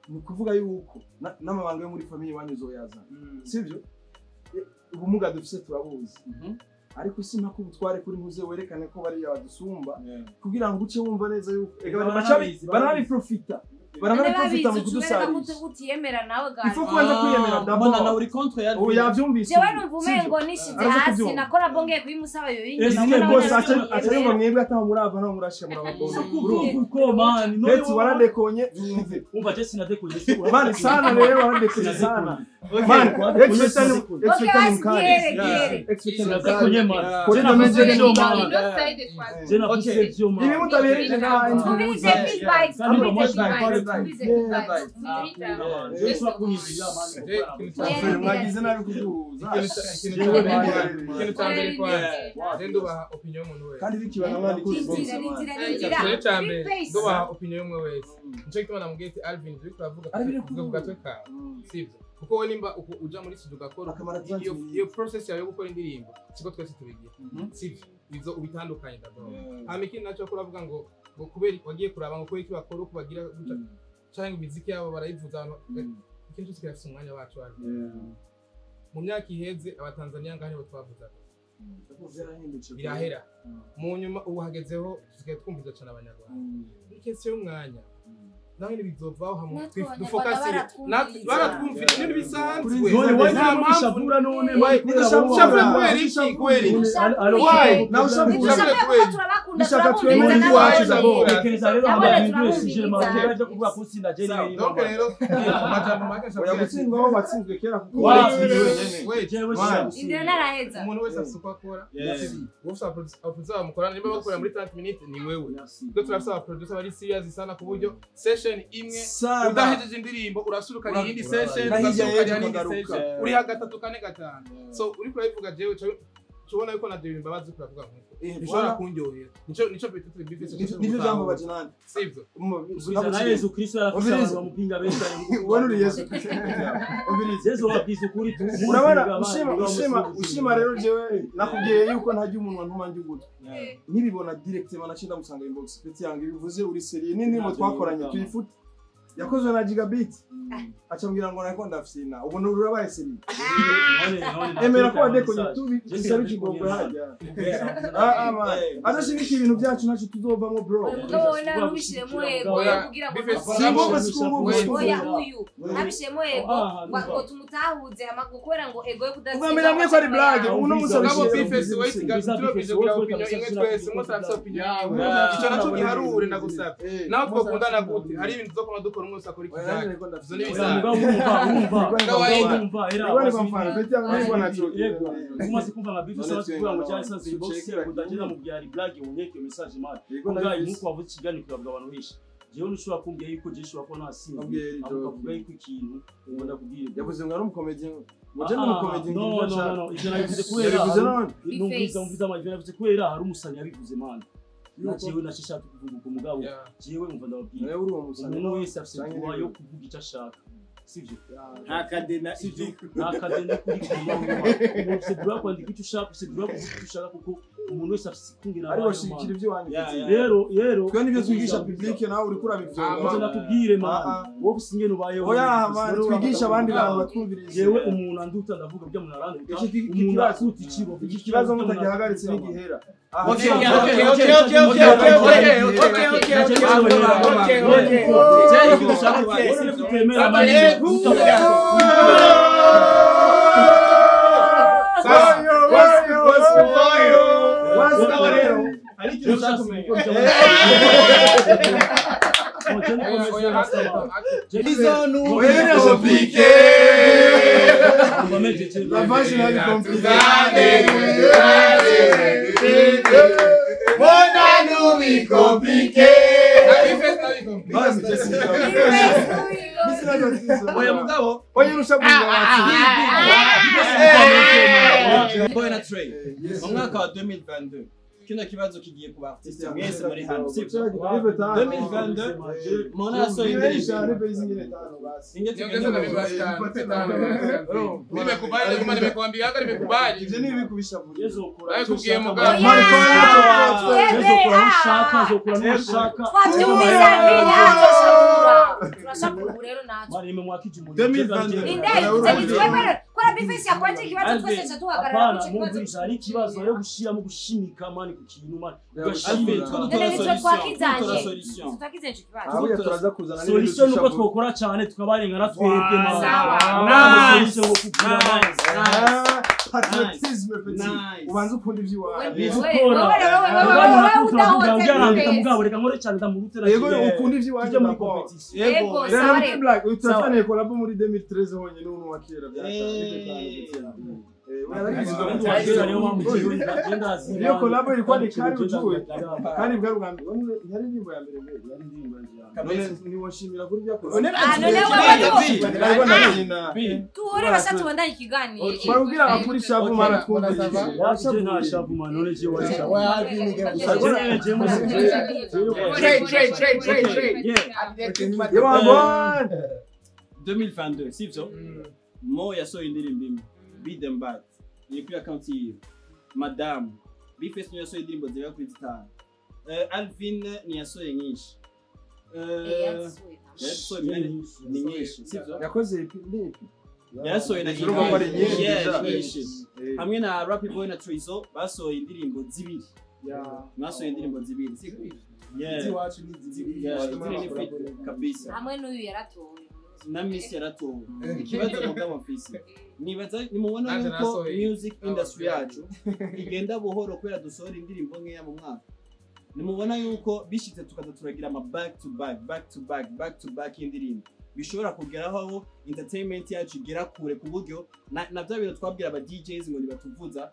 ni kuvuga yuko n'amabanga yo muri family wanyu zoyazana sivyo ubumuga dufise turabuzi ariko si mpaka ubutware kuri muze werekane ko bari abadusumba kugira ngo uce wumva neza yuko baranabiprofita mu kudusarisha utiyemera nawe gaje ifo kubanza kwiyemera ndabona na uri contre ya ubu yavyumvise jewe numva umengo nishize hasi nakora bongeye kubimusaba yo yinyi bose acha yumva mwebwe ataho murava no murashika murababono ko man ndetse waradekonye umva je sinadekonye man sana rero waradekonye sana man expectation mkali man kuri domeje byo man je na pise byo man ibi mutabereje nta feedback mwagize nabi kuduhuza ikintu cya mbere kwa ndubaha opinion y'umuntu wese kandi bikibana mwandi ndubaha opinion y'umwe wese nico gituma namubwiye ati Alvin uri kuravuga ku gatwe kawe sibyo kuko we nimba uja muri studio ugakora iyo process yawe yo gukora indirimbo siko twese tubigira sibyo izo ubitandukanye ndabona hama ikindi naco kuravuga ngo kubera wagiye kuraba ngo kubera iki bakora uko bagira cyangwa imiziki yabo barayivuza ikintu cyose kirafite umwanya wacu mu myaka iheze abatanzania ngaho nibo twavuzaga birahera mu nyuma ubu hagezeho tusigaye twumviza cyane abanyarwanda ikese y'umwanya nawe ntibizovaho hamwe dufokasire baratwumvira ibintu bisanzwe nta mpamvu none ushobora kubera iki kweri nawe ushobora bishaka twemere iwacu tekereza rero abantu sije makera byo kuvuga ko sinda je ni donc rero amajambo make oya gutsindwa aho watsinzwe kera kuko indira naraheza umuntu wese afite uko akora wose abaproducer bamukorana niba bakorera muri 30 minutes ni wewe twe turafite abaproducer bari serious sana ku buryo session imwe udahejeje indirimbo urasubukana iyindi session ugasubukana iyindi session uri hagati kane gatanu so uri kurayivuga jewe tubona yuko navyo imbabazi kuravuga nkuko bishobora kunjohera nico petite bifise nivyo jambo bajinani sivyo na Yesu Kristo yarafasha bamupinga benshi ubona uri Yesu Yesu wabwiza ukuri urabona ushima rero jewe nakubwiye yuko ntajya umuntu ntuma njye gutwa nibibona directement nacinda musanga inbox peti yange bivuze uri serie nini mo twakoranye tuyifute yakozwe na gigabit acambwira ngo nako ndafisina ubona urabaye serie emera ko adekonye tubi gisabe kigombo hajya adashibika ibintu byacu nacu tuzovamo bro wowe nabishiremo ego kugira ngo oya uyu nabishiremo ego ngo tumutahuze amagukora ngo ego yo kudazi ugamera mwe ko ari blague uno musababo bifese wait gatubije kugira opinion imwe twese musabye opinion yawe ico naco giharure ndagusaba naho twakundana gute hari ibintu zo kuma umwe usakora ikizaki zo ni bizana umaze kumva amabifu sawa kuvuga ngo cyane sanze box kudagenda mu byari blague unyeke message mari ngaye nuko wavuze ikigani kugavuga abantu bishi jewe nushobora kumbya yuko je shobora ko nasinze avuga yuko ikintu ubona kubwira yavuze ngo ari umukomedi Muje no mukomedi ngibyo no ivyo nabivuze kubera numviza amajwi nabivuze kubera hari umusani yabivuze mana najewe nashishaka kuvuga uko mugabo jewe umva ndababwira umuntu wese afite kuba yo kuvuga icyo ashaka sivyo nta kadena kuri umuntu se dura kwandika icyo ushaka se dura kuvuga icyo ushaka kuko umuntu wese afite kungira ari washikira ibyo wanditse rero twe nibyo twigisha public nawe uri kurabivyo nakubwire man wowe singe nubayeho oya man twigisha abandi bantu batwumvirize jewe umuntu anduta ndavuga byo umuntu aranduka umuntu asuti ikibo iki kibazo mutagihagaritse n'igihera La vache n'a pas compris. Bonano mi compliqué. Oya mugabo, oya rushabunga Boy na Trey. Umwaka wa 2022. Kino kibazo kigiye kuba artiste mwese muri hano. 2022 mona so indirisha nimekubali kama nimekuambia haka nimekubali ivyo ni bikubisha vuga yezo kugiye mugabo turashaka rero nacho mari mwakije mu 2022 kora bifesi yakwanje kibazo twese cyatuhagarara ku kibazo ari kibazo yo gushira mu gushimika mani ku kintu mani ugashimira solution aho turaza kuzana solution nuko twokora cyane tukabarengana twebwe mani solution ngo kugira patriotisme petit ubanza ukunda ivyo wawe mugabo reka nkore cyane ndamurutera yego ukunda ivyo wawe muri competition yego sare black utafane collab muri 2013 honyine n'umuntu wa kera iyo collabo ilikuwa ni kari ujue kandi bwa rwanda yari ndimbo ya mbere yari ndimbo ya ni washimira kuri bya koze tuore basatu bandanye ikiganiro barubwira akuri shavu mara twumvise washavu nta shavu manone je washavu yeah 2022 sivyo Mo yasohoye indirimbo imwe Beat Them Bad ni kuri account yiwe Madame Bifes niyo yasohoye indirimbo zigera kuri 5 Alvin ni yasohoye nyinshi ni nyinshi sivyo yakoze ipi yasohoye na Kiruba ari nyinshi hamwe na Rap Boy na Trizo basohoye indirimbo zibiri basohoye indirimbo zibiri sivyo iwacu ni zibiri kabisa hamwe n'uyu yaratowe na Miss yaratowe ikibazo mugabo mfise nibaza nimubona yuko music industry yacu igenda buhoro kwera dusohora indirimbo nkeya mu mwaka nimubona yuko bishitse tukaza turagira ama back to back indirimbo bishobora kugeraho aho entertainment yacu igera kure ku buryo na bya bintu twabwira aba DJs ngo nibatuvuza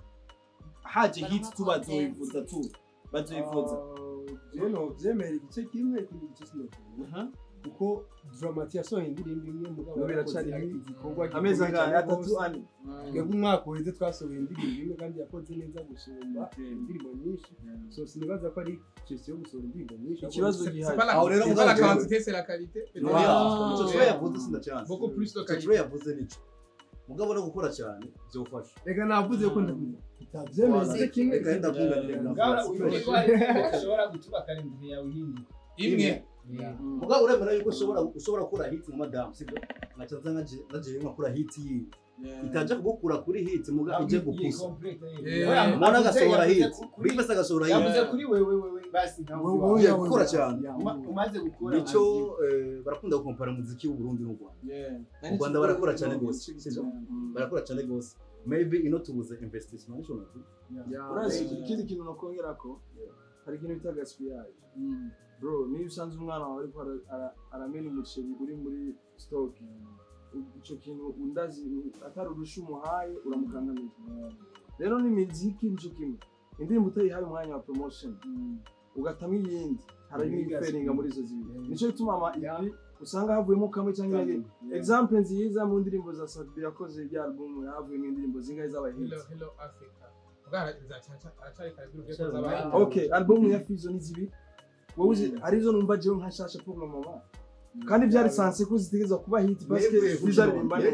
haje hit tubazoyivuza tu bazoyivuza byemera igice kimwe ikindi gice sinokubona kuko Dramati yasohoye indirimbo imwe mugabo biracari igikorwa amezi angahe 3 ane twebwe umwaka uheze twasohoye indirimbo imwe kandi yakoze neza gusumba indirimbo nyinshi so sinibaza ko ari question yo gusohora indirimbo nyinshi ikibazo gihari aho rero mugala quantité c'est la qualité cyo yavuze sindacyane beaucoup plus de qualité cyo yavuze nico mugabo no gukora cyane byofasha rega navuze ko ndabyemeza kimwe kandi ndakunganira ngara ushobora gutuma kalendari yawe ihindi imwe mugabo uremera yuko ushobora gukora hit mu Madame sibyo nacaza naje nkakora hit yi itaje kugukura kuri hit mugabo ije gupusa mwana gasohora hit bifasa gasohora hit yavuze kuri wewe basi wowe gukora cyane umaze gukora nico barakunda gukompara umuziki w'u Burundi n'u Rwanda mu Rwanda barakora cyane gose barakora cyane gose maybe ino tubuze investment nishobora urazi ikindi kintu nokongera ko hari ikintu bita gaspillage bro niyo usanze umwana wawe ariko aramena umuceri uri muri stock ico kintu undazi atari urusha umuhaye uramukangamiza rero ni muziki nico kimwe indirimbo utayihaye umwanya wa promotion ugatamo iyindi hari n'iferinga muri izo zibiri nico bituma ama ibi usanga havuyemo kamwe cyangwa ibiri example nziza mu ndirimbo za Sabi yakoze ya album havuyemo indirimbo zingahe z'abahindi Hello Africa ugara acari karibiro byo zabaye okay album ya Fizo ni zibiri wowe arizo numva je nkashasha pour le moment kandi byari sanse ko zitegeza kuba hit parce que Fizo ari imbane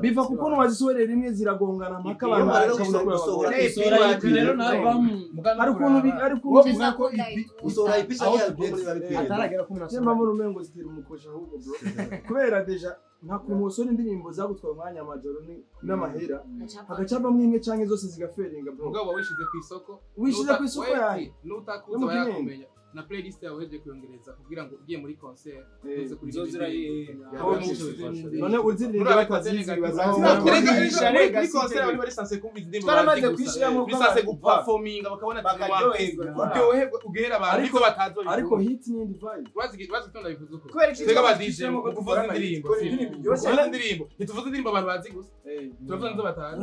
biva kuko no wazisohorera rimwe ziragongana mpaka abantu bakabona ko sohora ipi rero n'album ariko bivuga ko usohora ipi cyangwa album ataragera ku munasi semba mu rumengo zitira umukosha ahubwo bro kubera deja nta kumusora indirimbo zagutwaye umwanya amajoro n'amahera hagacaba mwimwe canke zose zigaferinga bro mugabo wishize ku isoko yawe n'utakuza bayakumenya na playlist yawe heje kuyongereza kugira ngo ugiye muri concert uze kuri zozira none uzirinde bakazizi muri concert bari bari sanse kumva indirimbo baramaze kwishiramo ko sanse guperforminga bakabona uryohe ugehera abantu ariko batazo ariko hit ni vibe wazi tonda bivuze uko tega ba DJ mu kuvuza indirimbo yose indirimbo ntituvuze indirimbo abantu bazi gusa turavuza nizo batazi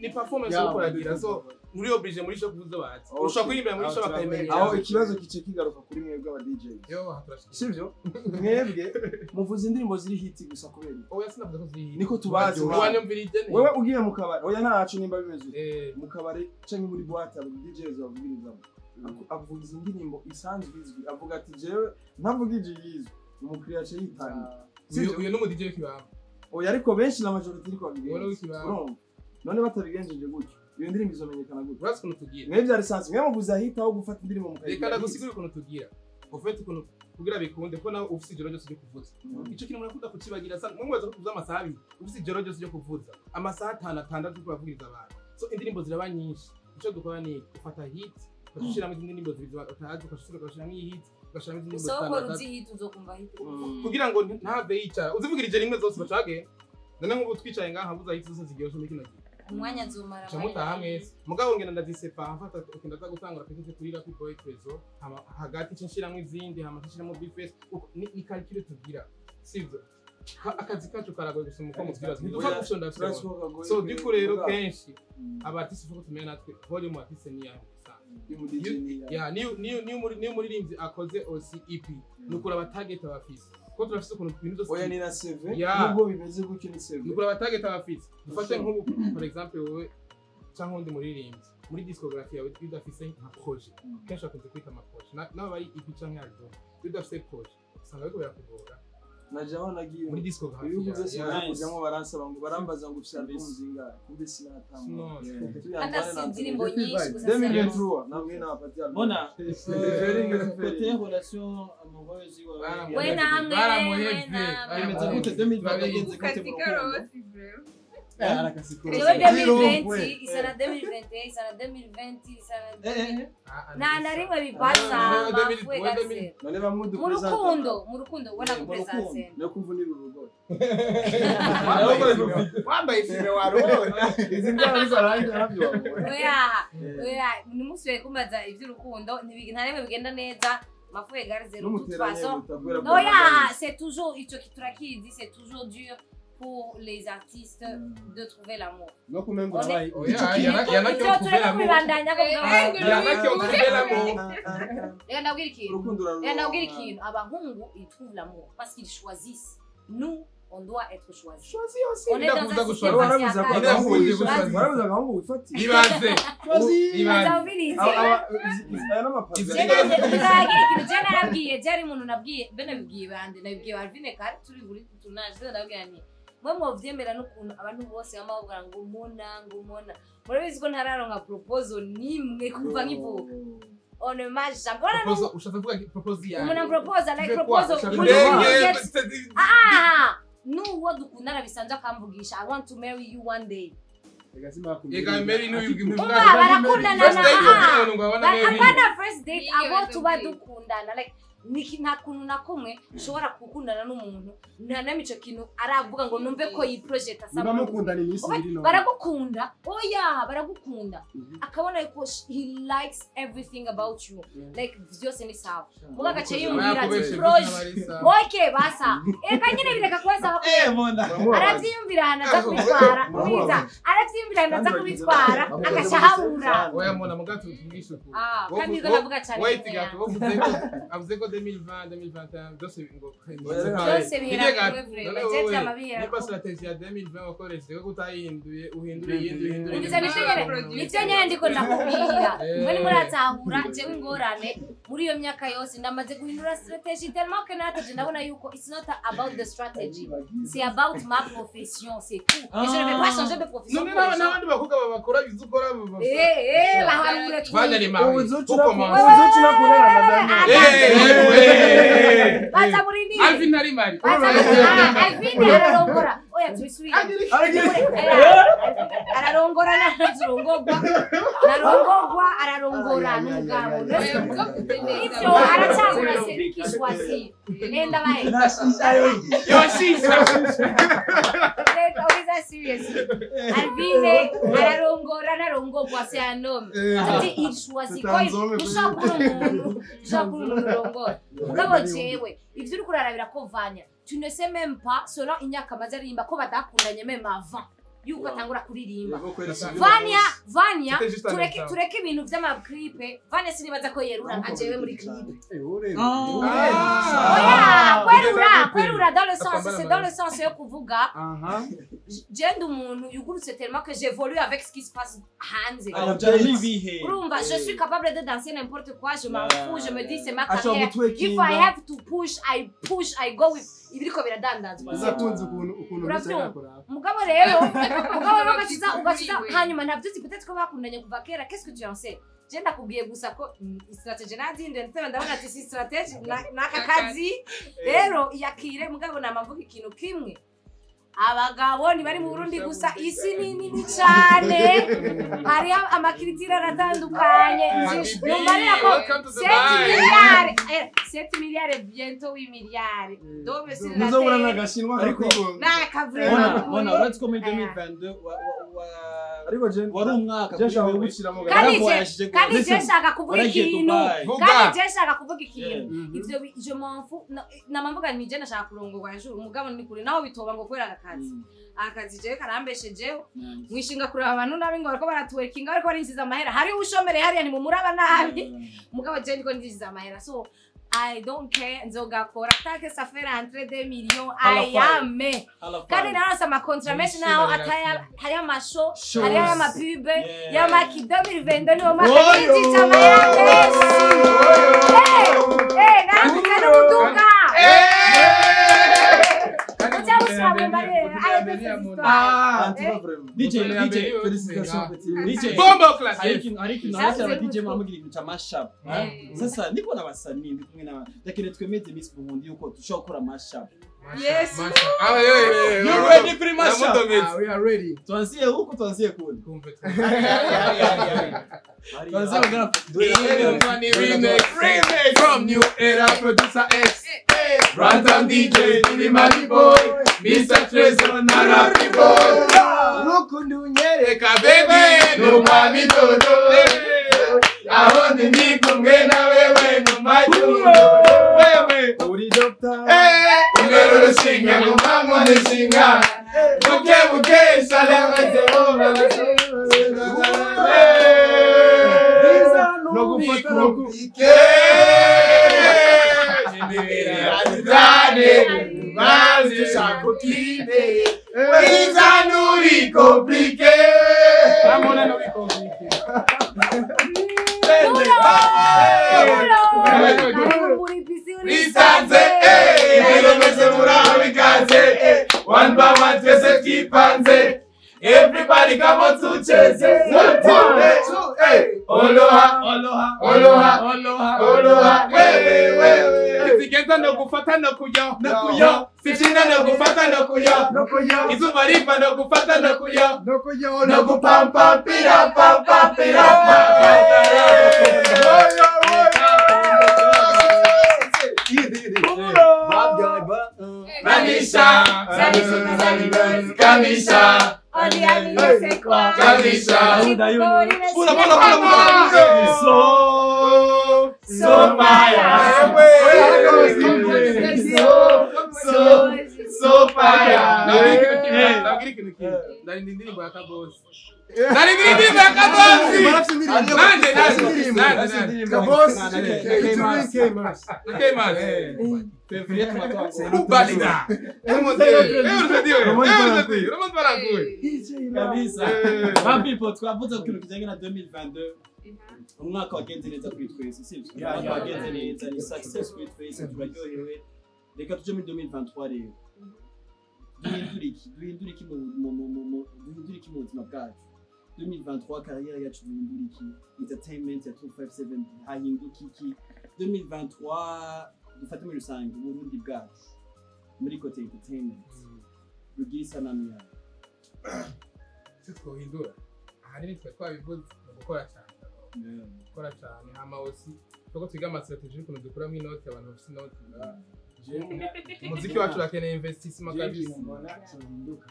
ni performance uko yagira so muri oblige muri shop kuzo bazi ushaka kuririmba muri shop bakayemenya aho ikibazo kice kigaruka kuri mwebwe aba DJ yo haturashika sivyo mwebwe muvuza indirimbo ziri hit gusa kubera oya sinavuze ko ziri niko tubazi wanyumvirije ne wewe ugiye mu kabari oya ntacu nimba bimeze mu kabari canke muri boîte aba DJs bavugirizamo avuza indirimbo isanzwe izwi avuga ati jewe ntavugije yizwe umukiriya cyo yitanga uyu no mu DJ kibamba oya ariko benshi na majority ariko babigenza kibamba none batabigenjeje gutyo iyo ndirimbo izomenyekana gutyo urasi kuno tugira mwebwe ari sanzwe mwe muvuza hita aho gufata indirimbo mukayigira reka ndagusigura kuno tugira ufite kuno kugira bikunde ko nawe ufite ijoro ryose ryo kuvuza ico kintu murakunda kukibagira sa mwe mwaza kuvuza amasaha abiri ufite ijoro ryose ryo kuvuza amasaha 5 kubavugiriza abantu so indirimbo ziraba nyinshi ico dukora ni ufata hit bashiramo indirimbo zibizwa utazi ukashiramo hit ugashiramo indirimbo standard so hit uzokumva hit kugira ngo ntave yicara uzivugirije rimwe zose bacage none nk'ubu twicaye ngaha mvuza hit zose zigiye cyo kino umwanya zumara chamutaha mwese mugabo ngenda ndazisepa mfata ukenda gutangura kwitse kuri Rap Boy Trezo hagati cinshiramo izindi hama cinshiramo Bface ni calcule tugira sivyo akazi kacu karagoye gusoma uko mutwibaza ntidupfa gushonda so duko rero kenshi abartiste fuko tumenya natwe volume artiste ni yaho niyo muririmbyi akoze osi EP nukura abatageta bafise ko turafise ukuntu ibintu byose oya ni na CV nubwo bimeze gutyo ni CV nukura abatageta bafise dufate nk'ubu for example wowe cyangwa undi muririmbyi muri discography yawe udafise nka projet kenshi akunze kwita ama projet nawe bari EP cyangwa album udafise projet usanga biko birakugora naje aho nagiye muri discography ibihugu byose baramuzamo baransaba ngo barambaza ngo ufite album zingahe kumbe sinatanga ana indirimbo nyinshi gusa 2023 nabwo napatia album bona côté relation amoureuse we namwe bimeze gute 2020 yagenze gute mu Jewe 2020 isana 2021 isana 2020 isana na rimwe bipasa mafwe gase none bamudu mu rukundo wana kupresence no kumvunira urugo wambaye filme warowe izi ndaro zaranje nabyo oya nimuswe kumaza ivy'urukundo nta rimwe bigenda neza mafwe gase de toute façon oya c'est toujours ico kiturakizi c'est toujours dur pour les artistes de trouver l'amour. Non, comment vous travaillez? Il y en a qui ont trouvé l'amour. Il y en a qui ont trouvé l'amour. Abahungu, ils trouvent l'amour parce qu'ils choisissent. Nous, on doit être choisis. Choisis aussi. On est dans un système patriarcal. Mwe mwovyemera n'ukuntu abantu bose bamavuga ngo umona murabizi ko ntararonka proposal nimwe kuva nkivuka on ne m'a jamais proposal ushaka kuvuga proposal yawe umuntu proposal like proposal nuwo dukundana bisanzwe akamvugisha I want to marry you one day ega marry no barakundana apana first date abo tuba dukundana like nta kuntu na kumwe ushobora gukundana n'umuntu nta namico kintu aravuga ngo numve ko iyi project asaba baragukunda oya baragukunda akabona ko he likes everything about you like byose ni sawa muga gace yumvira ati project okay basa eka nyine bireka kweza aravyumvira hanaza kubitwara biza aravyumvira hanaza kubitwara akashahura oya mona muga tuvugisha ko kandi unavuga cyane wait gato avuze ko 2020 2021 byose ngo byose bihera bajeti amabihera niba strategy ya 2020 wakoresheje ko utahinduye uhindure nivyo nyene ndiko ndakubwira mwe muratahura jewe ingorane muri iyo myaka yose ndamaze guhindura strategy tellement que nataje ndabona yuko it's not about the strategy c'est about ma profession c'est tout et je ne vais pas changer de profession non n'abandi bakobwa babakora bizukora baharure twanya ni mari uzocuna kunana na Daniel baza muri ni Alvin ari mari Alvin ararongora oya twisubire ararongora ararongora n'umugabo ivyo aracangura serikishwasi nenda bae yoshisha Always serious. Alvin ararongorwa c'est un homme. C'est il choisit quoi ushakura umuntu rongora. Mugabo jewe ivyo uri kurarabira ko vanya. Tu ne sais même pas selon inyaka mazarimba ko badakundanye même avant. Yuko atangura kuririmba. Vanya tureke ibintu vy'ama clip. Vanya sinibaza ko yerura nka jewe muri clip. Kwerura dans le sens c'est dans le sens yo kuvuga. Jende umuntu yugurutse tellement que j'évolue avec ce qui se passe hanze. Urumva je suis capable de danser n'importe quoi, je m'en fous, je me dis c'est ma carrière. If I have to push, I go with ibiriko biradandazwa. Uzatunze ukuntu mugabo rero ugakiza hanyuma ntavyuzi peut-être ko bakundanye kuva kera. Qu'est-ce que tu en sais? Je ndakubwiye gusa ko strategy nadinde ntebe ndabona ati si strategy nakakazi rero yakire mugabo namavuga ikintu kimwe abagabo ni bari mu Burundi gusa isi ni nini cyane hari amakiritira aratandukanye numarira ko 7 milliards bientôt 8 milliards dobe siri la muzobona nagashinwa ariko nakavura bona let's come in 2022 ariko je wari umwaka je shaka guciramo kandi je shaka kuvuga ikintu kandi je shaka kuvuga ikintu ivyo je m'enfou namamvuga ni je nashaka kurongorwa ejo umugabo ni kure naho bitoba ngo kwera akazi je karambesheje mwishinga kureba abantu nabi ngo bariko baratuwekinga bariko barinjiza amahera hari ushomere hariya ni mu muraba nabi umugabo je ndiko ndinjiza amahera so I don't care nzogakora take ça fait rentrer 2 millions ayame kandi naronse ama contrat mesh now ataya hari amasho hari ama pub ya maki 2022 ni mwaka ndinjiza amahera nandi kana muduka Bombo class. Sasa niko na wasanii ndi kumwe na lakini twemeze Miss Burundi uko tushokora mashup. Yes. You ready for mashup? We are ready. Tuanzie huko tuanzie kule. Remix from New Era producer X. Random DJ to the Mali boy. Mr. Treasure na Rapi boy. Rukundu nyereka baby no mami todo. Aho ndi kumwe na wewe no majudo. Wewe uri doctor. Ungero rushinga no mama nishinga. Buke salama zero. No gufata no kupike. Nibirane mazi shakutine. Wiza nuri komplike. Amona no komplike. Risanze nilomeze murawi kaze. One by one twese kipanze. Everybody come on to chase. Oloha. Ikigenza no gufata no kuyo. Sichinda no gufata no kuyo. Izuba riva no gufata no kuyo. No gupampa pira. Kamisha. Oli ami c'est quoi? Kamisha. Pula. So fire. So fire. twavuze ku kintu kijyanye na 2022 umwaka wagenze neza kuri twese sibyo umwaka wagenze neza ni success kuri twese turaryohewe reka tuje muri 2023 rero duhindura iki mu buzima bwacu 2023 carrière yacu duhindura iki entertainment ya 257 hahinduka iki 2023 dufate muri rusange uburundi bwacu muri kote entertainment rugira isanamu yawe twohindura ahanini twe twabivuze gukora cyane hama osi kuko twiga amastrategy y'ukuntu dukuramo inoti abantu bafite inoti umuziki wacu urakeneye investissement kabisa hinduka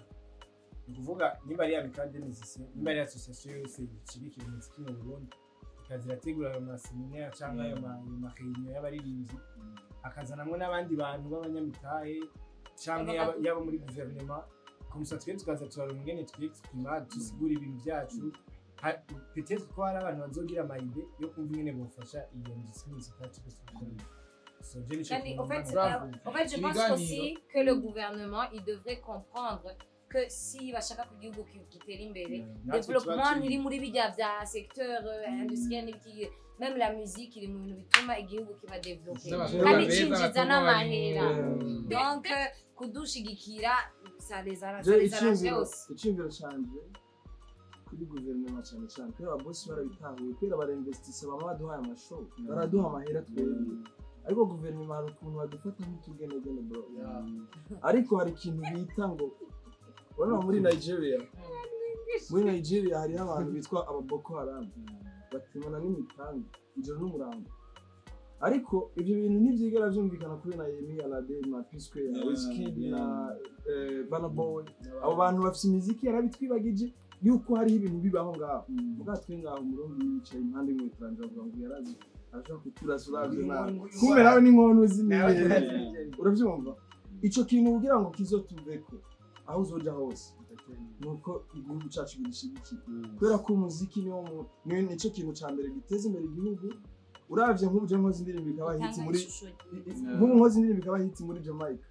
ukuvuga nimba ari abikademizisi nimba ari association yose ikibika umuziki mu Burundi ikazirategura ayo maseminaire cyangwa ayo mareunion y'abaririmbyi akazanamwe n'abandi bantu b'abanyamitahe cyangwa yaba muri gouvernement comme ça tukaza turarunga ngene twexprima tusigura ibintu byacu peut-être ko hari abantu bazogira amayide yo kumva ingene bofasha iyo industrie musicale En fait, je pense aussi que le gouvernement, il devrait comprendre que si bashaka ku gihugu kitera imbere, développement iri muri bijya bya secteur industriel même la musique iri mu bintu bituma igihugu kiba développer kandi cinjiza n'amahera. Donc kudushigikira ça les arrange aussi. Icyumviro cyanje kuri guverinoma cyane kubera boss barabitahuye kubera barinvestise baba baduhaye amashow baraduha amahera twebwe ariko guverinoma hari ukuntu badufata nk'utugenegene bro ariko hari ikintu bita ngo urabona muri Nigeria hariho abantu bitwa ababoko haram batemana n'imitango ijoro n'umurango ariko ibyo bintu ntibyigera byumvikana kuri na Yemi Alade na P-Square Ikindi na Bana Boy abo bantu bafite imiziki yarabitwibagije yuko hari ibintu bibaho ngaho mugatwe ngaho umurundi yicaye impande y'imwe turanje avuga ngo yarazi ashaka kuturasa uravye nawe kumbe nawe ni nkono zimwe uravyumva ico kintu kugira ngo kizotuveko aho uzoja hose nuko igihugu cacu girishigikiye kubera ko umuziki nico kintu ca mbere giteza imbere igihugu uravye nk'ubuje nkozi indirimbo ikaba hitsi muri nkozi indirimbo ikaba hitsi muri Jamaica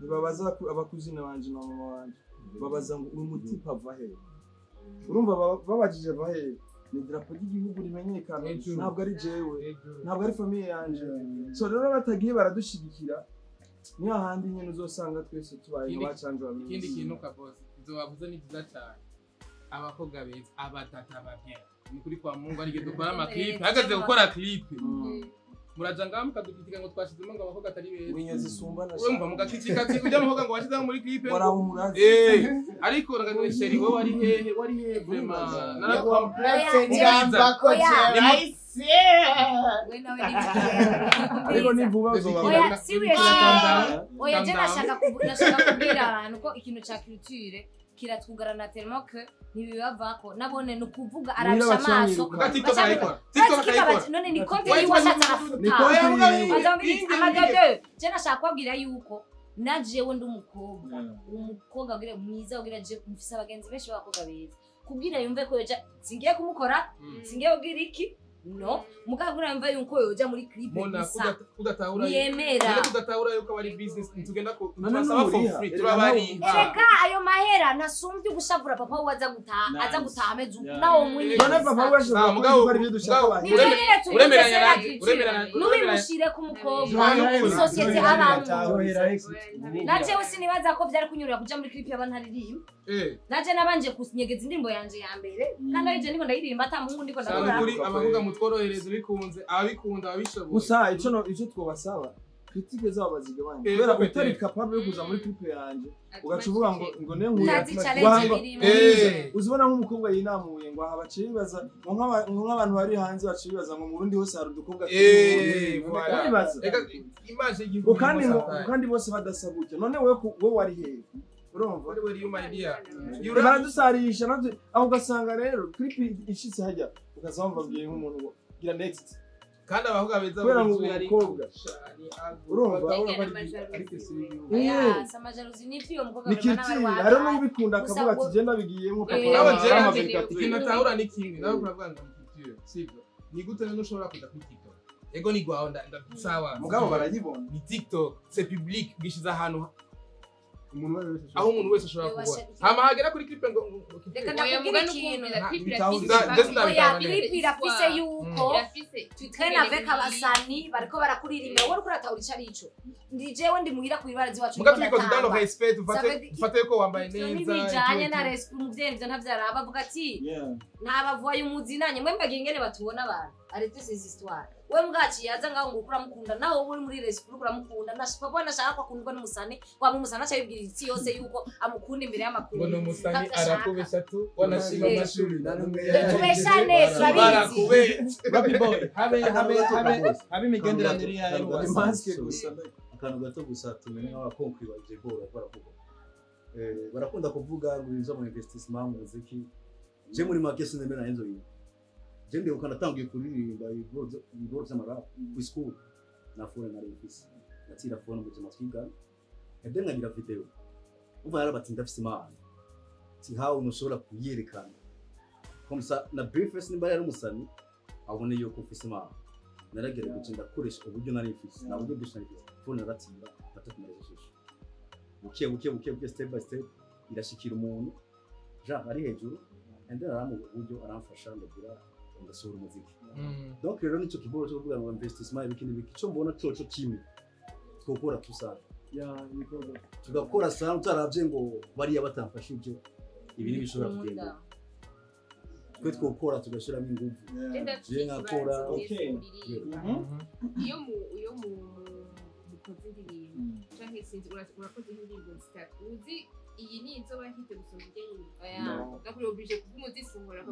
nibabaza abakuzina banje na mama wanje babaza ngo uri mutipa vahe urumva babajije vahe ni drapo ry'igihugu rimenyekana ntabwo ari jewe ntabwo ari famille yanje so rero batagiye baradushigikira niyo handi nyene uzosanga twese tubaye bacanjwa ikindi kintu kaboze izobavuze ni byiza cyane abakobwa beza abatata babye ni kuri kwa Mungu ari dukora ama clip hagaze gukora clip muraja ngaho mukadukitika ngo twashizemo ngo abakobwa atari beza winyeze sumbana urumva mugakitika ujya muhoga ngo washizeho muri clip ariko ngo sheri wowe wari hehe vraiment nara complexe ngamba ko ariko ni vuba zo oya oya je nashaka kubwira abantu ko ikintu ca culture kiratwugarana tellement que ntibibavako nabone no kuvuga arabisha amaso none ni konti washatse arafuta amagade je nashaka kubwira yuko najewe ndi umukobwa agira mwiza agira je mufise abagenzi benshi bakobwa beza kubwira yumve ko yoja singiye kumukora singiye kugira iki no mugagura yumva yuko yoja muri clip gusa kudatahura yemera kudatahura yuko ari business tugenda ko twasaba for free turabari ereka ayo mahera nasumvye gushavura papa waza gutaha ameze nawo mwini none papa waje mugabo bari bidushaka uremera nubimushire ku mukobwa societe abantu naje usinibaza ko byari kunyurira kuja muri clip y'abantu aririmba naje nabanje kunyegeza indirimbo yanje ya mbere kandi arije ndiko ndayiririmba atamungu ndiko ndakora kuri abavuga mutworohereza bikunze ababikunda abishoboye gusa ico twobasaba critique zabo bazigabanye kubera utari capable yo kuza muri clip yanje ugaca uvuga ngo ne uzibona nk'umukobwa yinamuye ngo aha baciye bibaza nk'abantu bari hanze baciye bibaza ngo mu Burundi hose hari udukobwa kandi bose badasabutse none wowe wari hehe urumva baradusarisha aho ugasanga rero clip ishitse hajya ukazamva bwiye nk'umuntu gira next kandi abavuga beza kubera ngo umukobwa urumva samajaruzi nivyo umukobwa rero n'ubikunda akavuga ati je nabigiyemo ikintu atahura n'ikindi nawe uravuga ngo culture sibyo ni gute rero ushobora kuja kuri TikTok ego ni gwaho ndasawa mugabo barayibona ni TikTok c'est public gishiza ahantu aho umuntu wese ashobora kubona hama hagera kuri clip ngo reka nakubwira ikintu clip irafise yuko tutwena avec abasani bariko barakuririmba wowe uriko uratahura ico arico ndi jewe ndi muhira ku ibarazi wacu muga turiko tudano respect ufate ko wambaye neza bijanye na respect umuvyeyi ivyo ntavyaraba avuga ati ntabavuye umuzinanye mwe mbagiye ngene batubona abantu arete ces histoires we mwaci yaza ngaho ngo ukuramukunda naho uri muri respect ukuramukunda nashaka bwana nashaka kwakundwa n'umusani wa umusani acayibwira isi yose yuko amukunda imbere y'amakuru ngo n'umusani arakubesha tu wanashima amashuri tubeshane barakube baby boy habe imigenderanire yayo maske gusa akantu gato gusa tumenye abakonkwi baje ko baravuga barakunda kuvuga ngo izo mu investissement mu muziki je muri make sinemera enzo yi je ndi ukanatangiye kuririmba iboro by'amarap ku school na phone na rifisi natira phone mu cyama twiga ede nkagira video uva yarabati ndafise imana ti how unoshobora kuyerekana komsa na briefest nimba yari umusani abone yuko ufise imana naragere gucinda koresha uburyo nari mfise na buryo bwishana phone naratinda batakumereza shusho buke step by step irashikira umuntu ari hejuru ende aramu uburyo aramfasha ndagira ndasura umuziki donc rero nico kiboro cyo kuvuga ngo investissement ibikini bikico mbona cyoco kimwe twokora tusana tugakora sana utaravye ngo bari yabatamfashije ibi ni bishobora kugenda twe twokora tugashiramo ingufu je nkakora iyo mu mukozi ndirimbo canke sinzi urakoze indirimbo uzi iyi ni inzoba hite gusoma ijyanye nakuri oblige kumuzisungura ko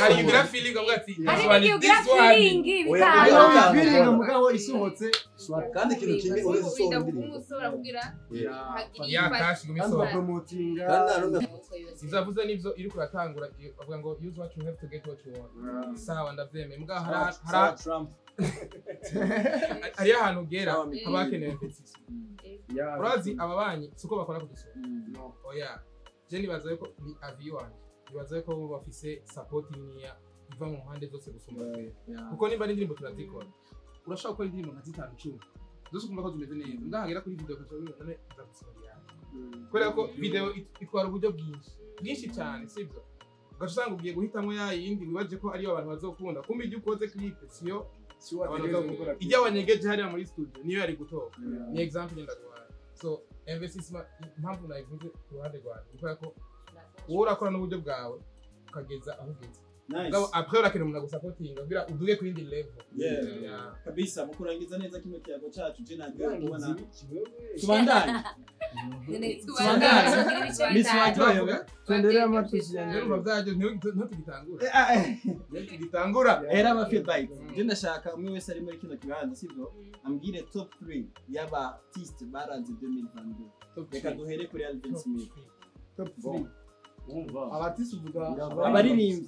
hari gira feeling avuga ati hari gira feeling bitanga feeling mugabo isohotse kandi ikintu kimwe uretse usohora kumusora kugira ya cash gumisora promoting izavuze nivyo iri kuratangura bavuga ngo use what you have to get what you want sawa ndavyemeye muga hara Trump ari ahantu ugera abakeneye investition urazi ababanyi suko bakora kudusura oya je nibaza yuko ni avion nibaza yuko bafise support niya iva mu mpande zose gusumba kuko nimba n'indirimbo turazikora urashaka gukora indirimbo nka 5-10 zose ukumva ko zimeze neza ndahagera kuri video kacho none nzagusohorera kubera ko video itwara uburyo bwinshi cyane sibyo ugasanga ugiye guhitamo ya yindi wibaje ko ariyo abantu bazokunda kumbe ijye ukoze clip siyo ijya wanyegeje hariya muri studio niyo yari gutoka ni example ndaguhaye so investment impamvu nayivuze ku ruhande rwawe kuko ko wowe urakora n'uburyo bwawe ukageza aho ugeze ngabo après urakeneye umuntu agusupportinga kugira uduge ku yindi level kabisa mu kurangiza neza kino kiyago cyacu je nagiye kubona tubandanye tuendelea matusi rero mavyaje ntugitangura era aba feedback je ndashaka umwe wese ari muri kino kibanza sivyo ambwire top 3 y'aba artiste baranze 2022 reka duhere kuri Alvin Smith top 3 abatisi uvuga abaririmbyi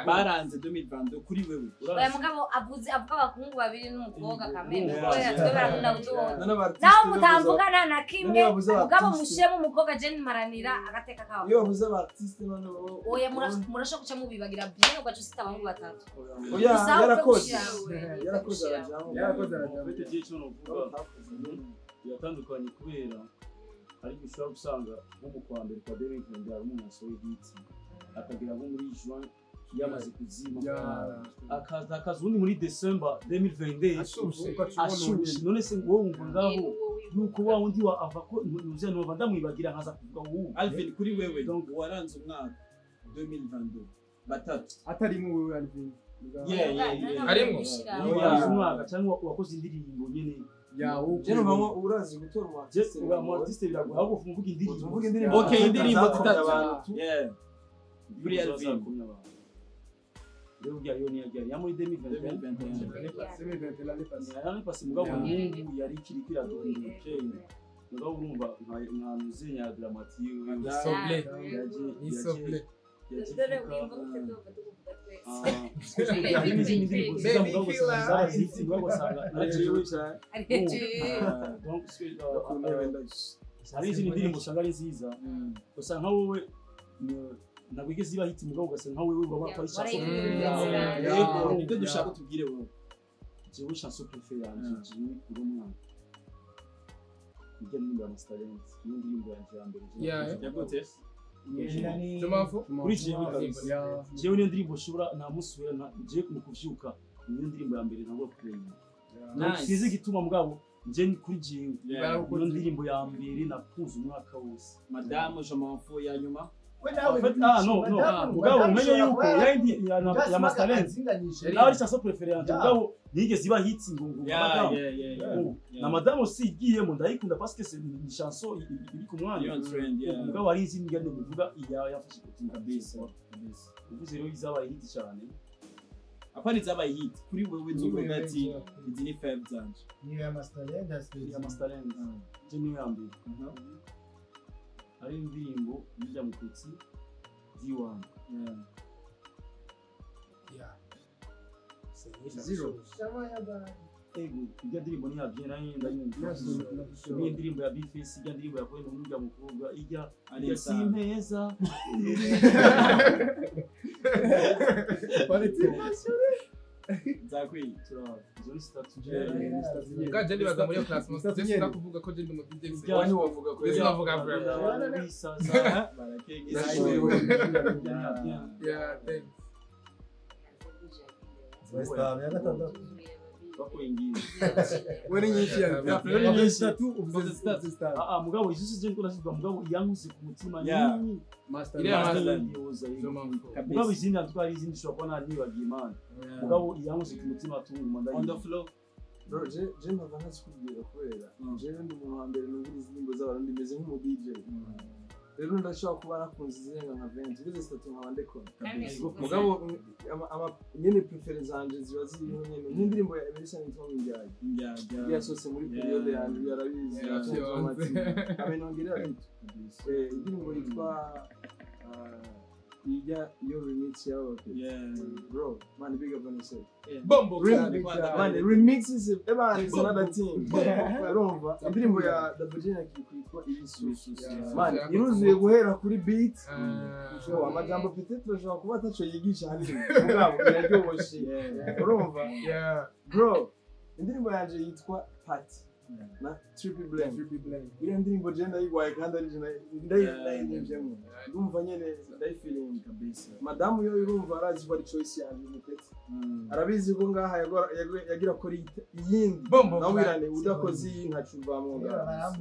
baranze 2022 kuri wewe oya mugabo avuga abakungu babiri n'umukobwa kameme oya twe barakunda gutona naho mutambugana na kimwe mugabo mushiremo umukobwa je maranira agateka kawo iyo bavuze abatisi none oya murasho kuca mubibagira bien ugacu sita abangu batatu oya yarakoze bete je cyo no vuga yatandukanye kubera ariko ushobora gusanga nko mu kwa mbere kwa David Ndara umuntu asohoye hit akagira nko muri Juin yamaze kuzima akaza undi muri December 2022 ashushe none se ngo wumva ngaho yuko wa undi wa ava ko nuze no ndamwibagira nkaza kuvuga ubu Alvin kuri wewe donc waranze umwaka 2022 batatu atari mu wewe Alvin arimo umwaka cyangwa wakoze indirimbo nyene jeno mama urazi gutora mu artiste mu artiste biragoye ahubwo uvuga indirimbo okay indirimbo zitatu kuri Alvin rero bya yo ni yari ya muri 2021 l'année passée mugabo Mungu yari kiri kiraduhindura cyane mugabo urumva nka muzenya dramatique ni soble hari izindi ndirimbo usanga ari nziza usanga nka wowe ntabwo igeze iba hit mugabo ugasanga nka wowe urabona ko ari chanson yego nibyo dushaka tubwire wowe jewe chanson préférée yanje jimmy kuri umwana ijya ndirimbo ya Talent iyo ndirimbo yanje ya mbere yagote kuri jewe niyo ndirimbo ushobora nta musubira je mu kuvyuka niyo ndirimbo ya mbere ntabwo kureba sizi gituma mugabo je kuri jewe niyo ndirimbo ya mbere nakuze umwaka wose madame je m'en fous ya nyuma mugabo umenye yuko ya Talent nawe ari chanson préférée yanje mugabo nigeze iba hit ngo na madame aussi igiyemo ndayikunda parce que c'est une chanson iri ku mwanya mugabo ari izindi ngende kuvuga yafashe kutinda kabisa uvuze rero izaba hit cyane apana zabaye hit kuri wewe nzuvuga ati izi ni fave zanje niyo ya Talent je niyo yambere ari indirimbo y'ijya mu kutsi D1 zero ego ijya ndirimbo ni habye nayo ndayumva ni indirimbo ya Bface ijya ndirimbo yakoze mu buryo mukobwa ijya simpeza zakwi zuri statu gaje ndibaza muri class master je kuvuga ko je ndi mu DJ wani wavuga ko je navuga mugabo izisi je ndiko nasibwa mugabo yankuze ku mutima ni master mugabo izindi atwari izindi shobora kuba nari nibagiye imana mugabo yankuze ku mutima atunguma on the floor bro je mpava ntazikubwira kubera jewe ndi umuntu wa mbere numviriza indirimbo z'abarundi meze nk'umu DJ rero ndashobora kuba nakunze izirenga nka 20 bize zitatu nkaba ndekona mugabo nyene prefere zanje ziba ziriho nyene nk'indirimbo ya Emerson Ntongo Njyaga yasose muri periode yanje yarabizi amenongerera indirimbo yitwa your remix yao bro man big up on yourself bombo man remix is another thing urumva indirimbo ya Dabujina kitwa Isu man iruzuye guhera kuri beat so amajambo peut-être ushobora kuba ataco yigisha handi mugabo iraryoshye urumva bro indirimbo yanje yitwa Party na triple blame iyo ndirimbo je ndayigwaye kandi ari je ndayinjemo ndumva nyene ndayifeeling kabisa madamu yo irumva arazi ko ari choice yanjye mutetse arabizi ko ngaha yagira ko iyindi nawirane udakoze ntacuvamo ngaha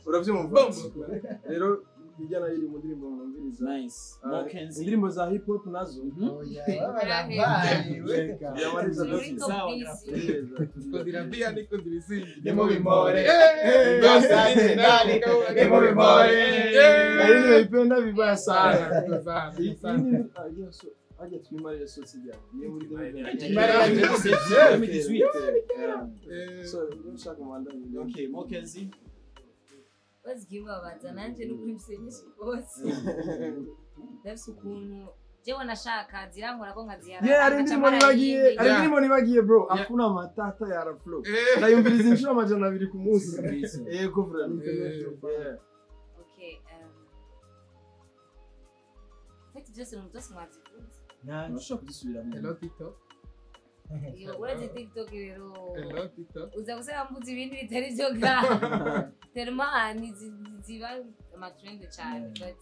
uravyumva rero bijyana yiri mu ndirimbo mwumviriza indirimbo za hip hop nazo yamariza kudirambia niko dirisi Nemo bimore Nemo bimore Nari naipenda vibaya sana aje tuimari sosi jana ni muri 2018 so nshaka mwandani okay Mokenzi bazigiwa bazananje n'ukwimsenyisha bose ndafise ukuntu jewe nashaka zirankora ko nkazihara ari ndimo nibagiye bro hakuna matata ya rap flow ndayumviriza inshuro amajana 2 ku munsi yego bro okay fete byose mu byose mwazikunze nashaka kudusubiramo hello TikTok iyo urazi TikTok rero hello TikTok uza gusaba mbuzi ibindi bitari byo ga terma ni ziba ama trend cyane but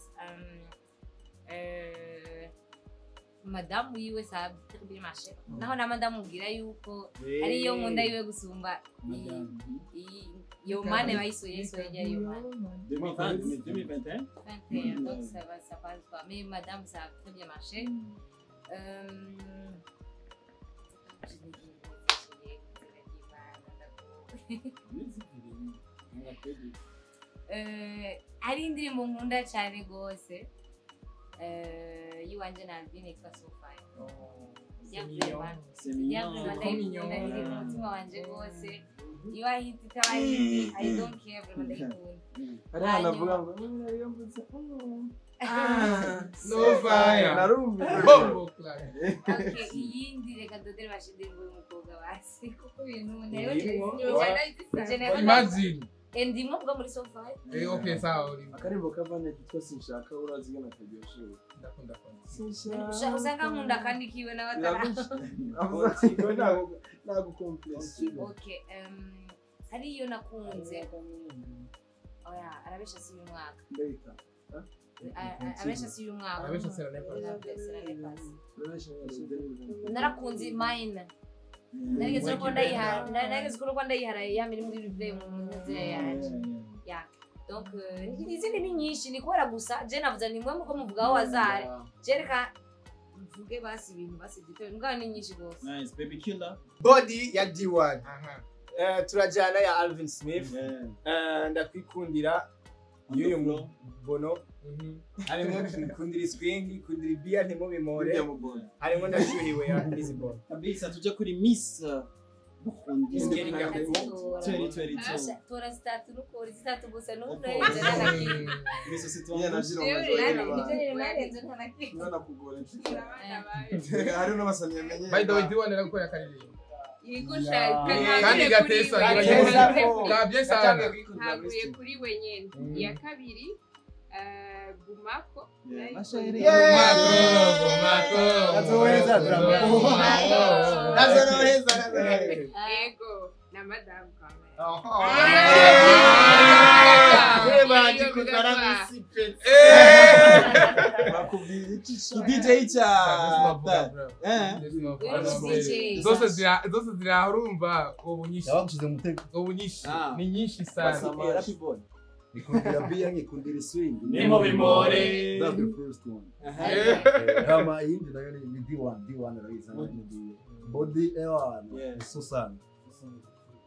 madamu yiwe sabe très marché naho na madamu ngira yuko ari yo nkunda yiwe gusumba yo mane bayisoye soye yo mane 2021 donc ça passe pas mais madame ça a très bien marché ari indirimbo nkunda cyane gose yiwanje na Alvin yitwa So Fine umutima wanje gose iyo ahita itabaye I don't care vraiment ndayikunda ari hanavuga ngo nariyo mvuze no fire narumva bombo clap okay iyindi reka dodere bashidirimbo y'umukobwa basi kuko ibintu ndayo imagine ndimo bwa muri So Fine okay sawa uri akarimbo kavanye kitwa sinshaka urazigana kabyoshe ndakunda usanga nkunda kandi kiwe n'abatara nago complex okay hari iyo nakunze oya arabesha si umwaka ndayita abesha si umwaka abesha sera nepa narakunze mine nageze ko ndayihara yamiri muri replay mu nzira yaje ya donc izindi ni nyinshi ni kubera gusa je navuze ni mwe muko muvugaho wazare jereka mvuge basi ibintu basi gito mbwa ni nyinshi gose nice baby killer body ya D1 turajana ya Alvin Smith ndakwikundira y'uyu mubono harimo kundira swing kundira bia ntimo bimore harimo ndashuhiwe ya Easy Boy kabisa tuje kuri Miss Burundi Skeringa tora statu nukuri statu gusa n'undo Miss Situanya nashira nana kugora hari n'abasanye amenye by the way D1 nakora akaririmba kandi gatesa kabye sana haguye kuri wenyene ya kabiri gumako ego na madam zose zirahurumva ubunyinshi ni nyinshi sana ikundira bia ngikundira swing Nemo bimore that's the first one kama hindi nayo ni D1 raisa body ewa so sana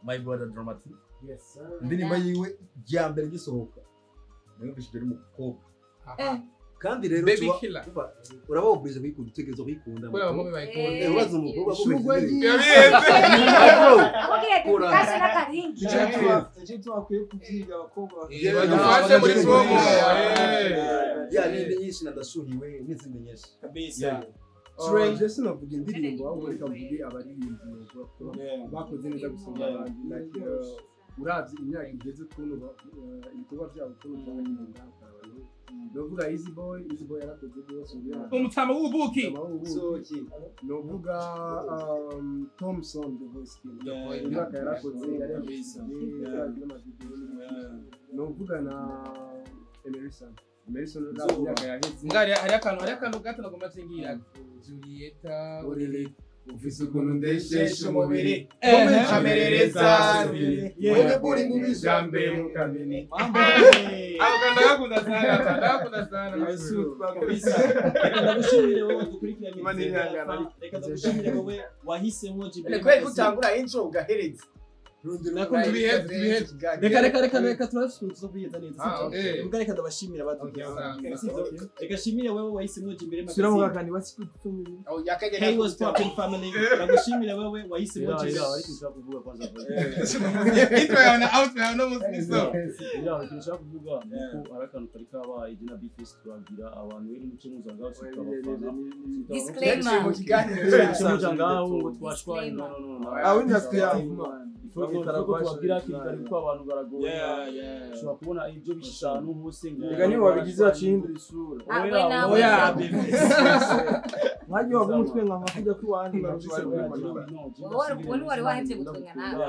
My brother dramatic. Yes sir. indirimbo yiwe rya mbere gisohoka nayumvishije ari umukobwa kandi rero Baby killer. uraba oblige kuyikunda utegereza kuyikunda Kubera bamwe bayikunda. uraza umukobwa twakwiye kubyiga abakobwa Badufashe muri promo. ya nindi nyinshi nadashuhiwe n'izindi nyinshi kabisa je sinavuga indirimbo ahubwo reka mvuge abaririmbyi bakoze neza gusumba abandi like uravye imyaka igeze kuntu ibikorwa byabo kuntu by'abanyarwanda novuga easy boy yarakoze byose Umutama w'ubuki. novuga Thompson the voice king imyaka yarakoze yarabise novuga na Emerson imyaka yaheze Ngari hari akantu gato nagomba zingira. Julieta Orele ufise ukuntu ndeshesha umubiri amerereza wewe buri mu bijambe mu kamini ndagakunda sana reka ndagushimire wowe dukurikiranye reka ndagushimire wowe wahisemo jibiri Kweli gutangura intro ugahereza. nakunda ibiheze reka turasubiza kwiyeza neza ubwo reka ndabashimira reka shimire wowe wahisemo jibiri sura mugakani basi kutumira Hey was popping family ndagushimira wowe wahisemo jibiri ariko nshaka kuvuga kwanza intro yawe out yawe no musiso ariko nshaka kuvuga ko arakantu kari kabaye jina bifest twagira abantu bari mu cyumuza ngaho tukabafana Disclaimer. cyumuza ngaho ngo twashwaye no awindi afite twagira kiri ko abantu baragoye ushobora kubona ibyo bishishanu hose ngo rega niba wabigize bacihindura isura Oya. mwagiye wavuga umutwe nka kujya kwiwandi wari wahebye gutwenga nawe.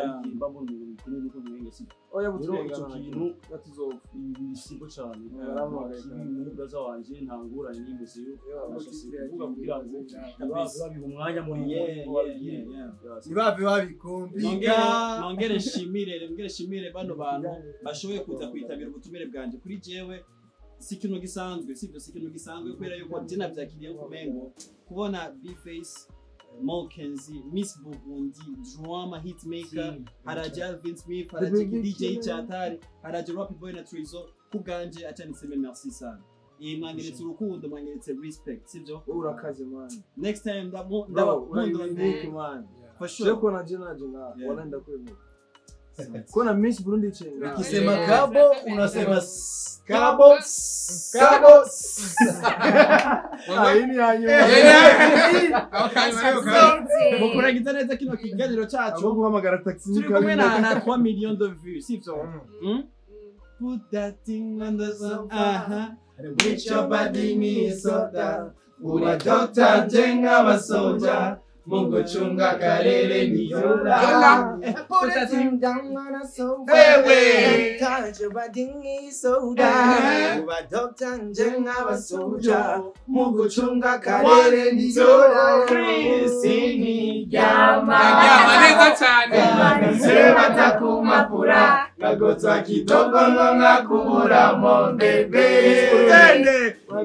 oya rero butwenga icyo kintu batuzopfa ibisigo cyane kibimuga z'abanje nta ngorane n'imeze yo kuvuga kugira ngo babiha umwanya muri ntibave babikumbi nongere shimire bano bantu bashoboye kuza kwitabira ubutumire bwanje kuri jewe si ikintu gisanzwe sivyo si ikintu gisanzwe kubera yuko je navyakiriye kumengo kubona B-Face Mokenzi, Miss Burundi, Drama Hitmaker, haraja Vince Smith, haraja DJ Chatari, haraja Rap Boy na Trizo, kuganje acha niseme merci sana. Mwangeretse urukundo, mwangeretse respect, sivyo? urakaze man Next time mundo man for sure. Sio na jina wanaenda kweli. Kuna Miss Burundi chenga. Ukisema kabo unasema kabo. Ini yanyu. Mukurangiza neza kino kiganiro cyacu. Abo guhamagara taxi Turi kumwe na 3 millions de vues, sivyo? Put that thing on the sun. With your body me soda. Ura doctor jenga basoja. Mungu chunga karere niyo. Put that thing down on a sofa. Hey, touch your body soda. Uba doctor jenga basoja. Mungu chunga karere niyo. Sini neza cyane sema takumapura nagotwa kidogo ngakubura mo bebe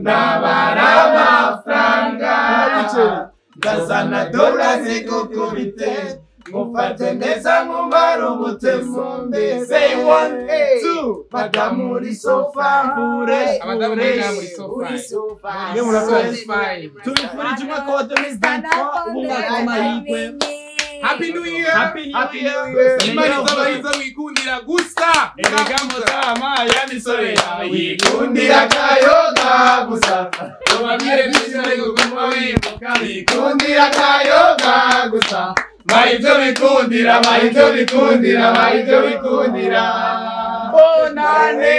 nabara franga ndazana dola zikukubite mufate neza ngumara ubutemu mbe say 1 2 madamuri sofa fresh muri sofa tubifurije umwaka wa 2023 umwaka w'amahirwe. Happy New Year. Happy New Year. Imariza wikundira gusa. Egamo zama ya misore yawe wikundira kayoga gusa. Tubabwire bisore gukoma wimuka wikundira kayoga gusa. Mahivyo bikundira. Bonane.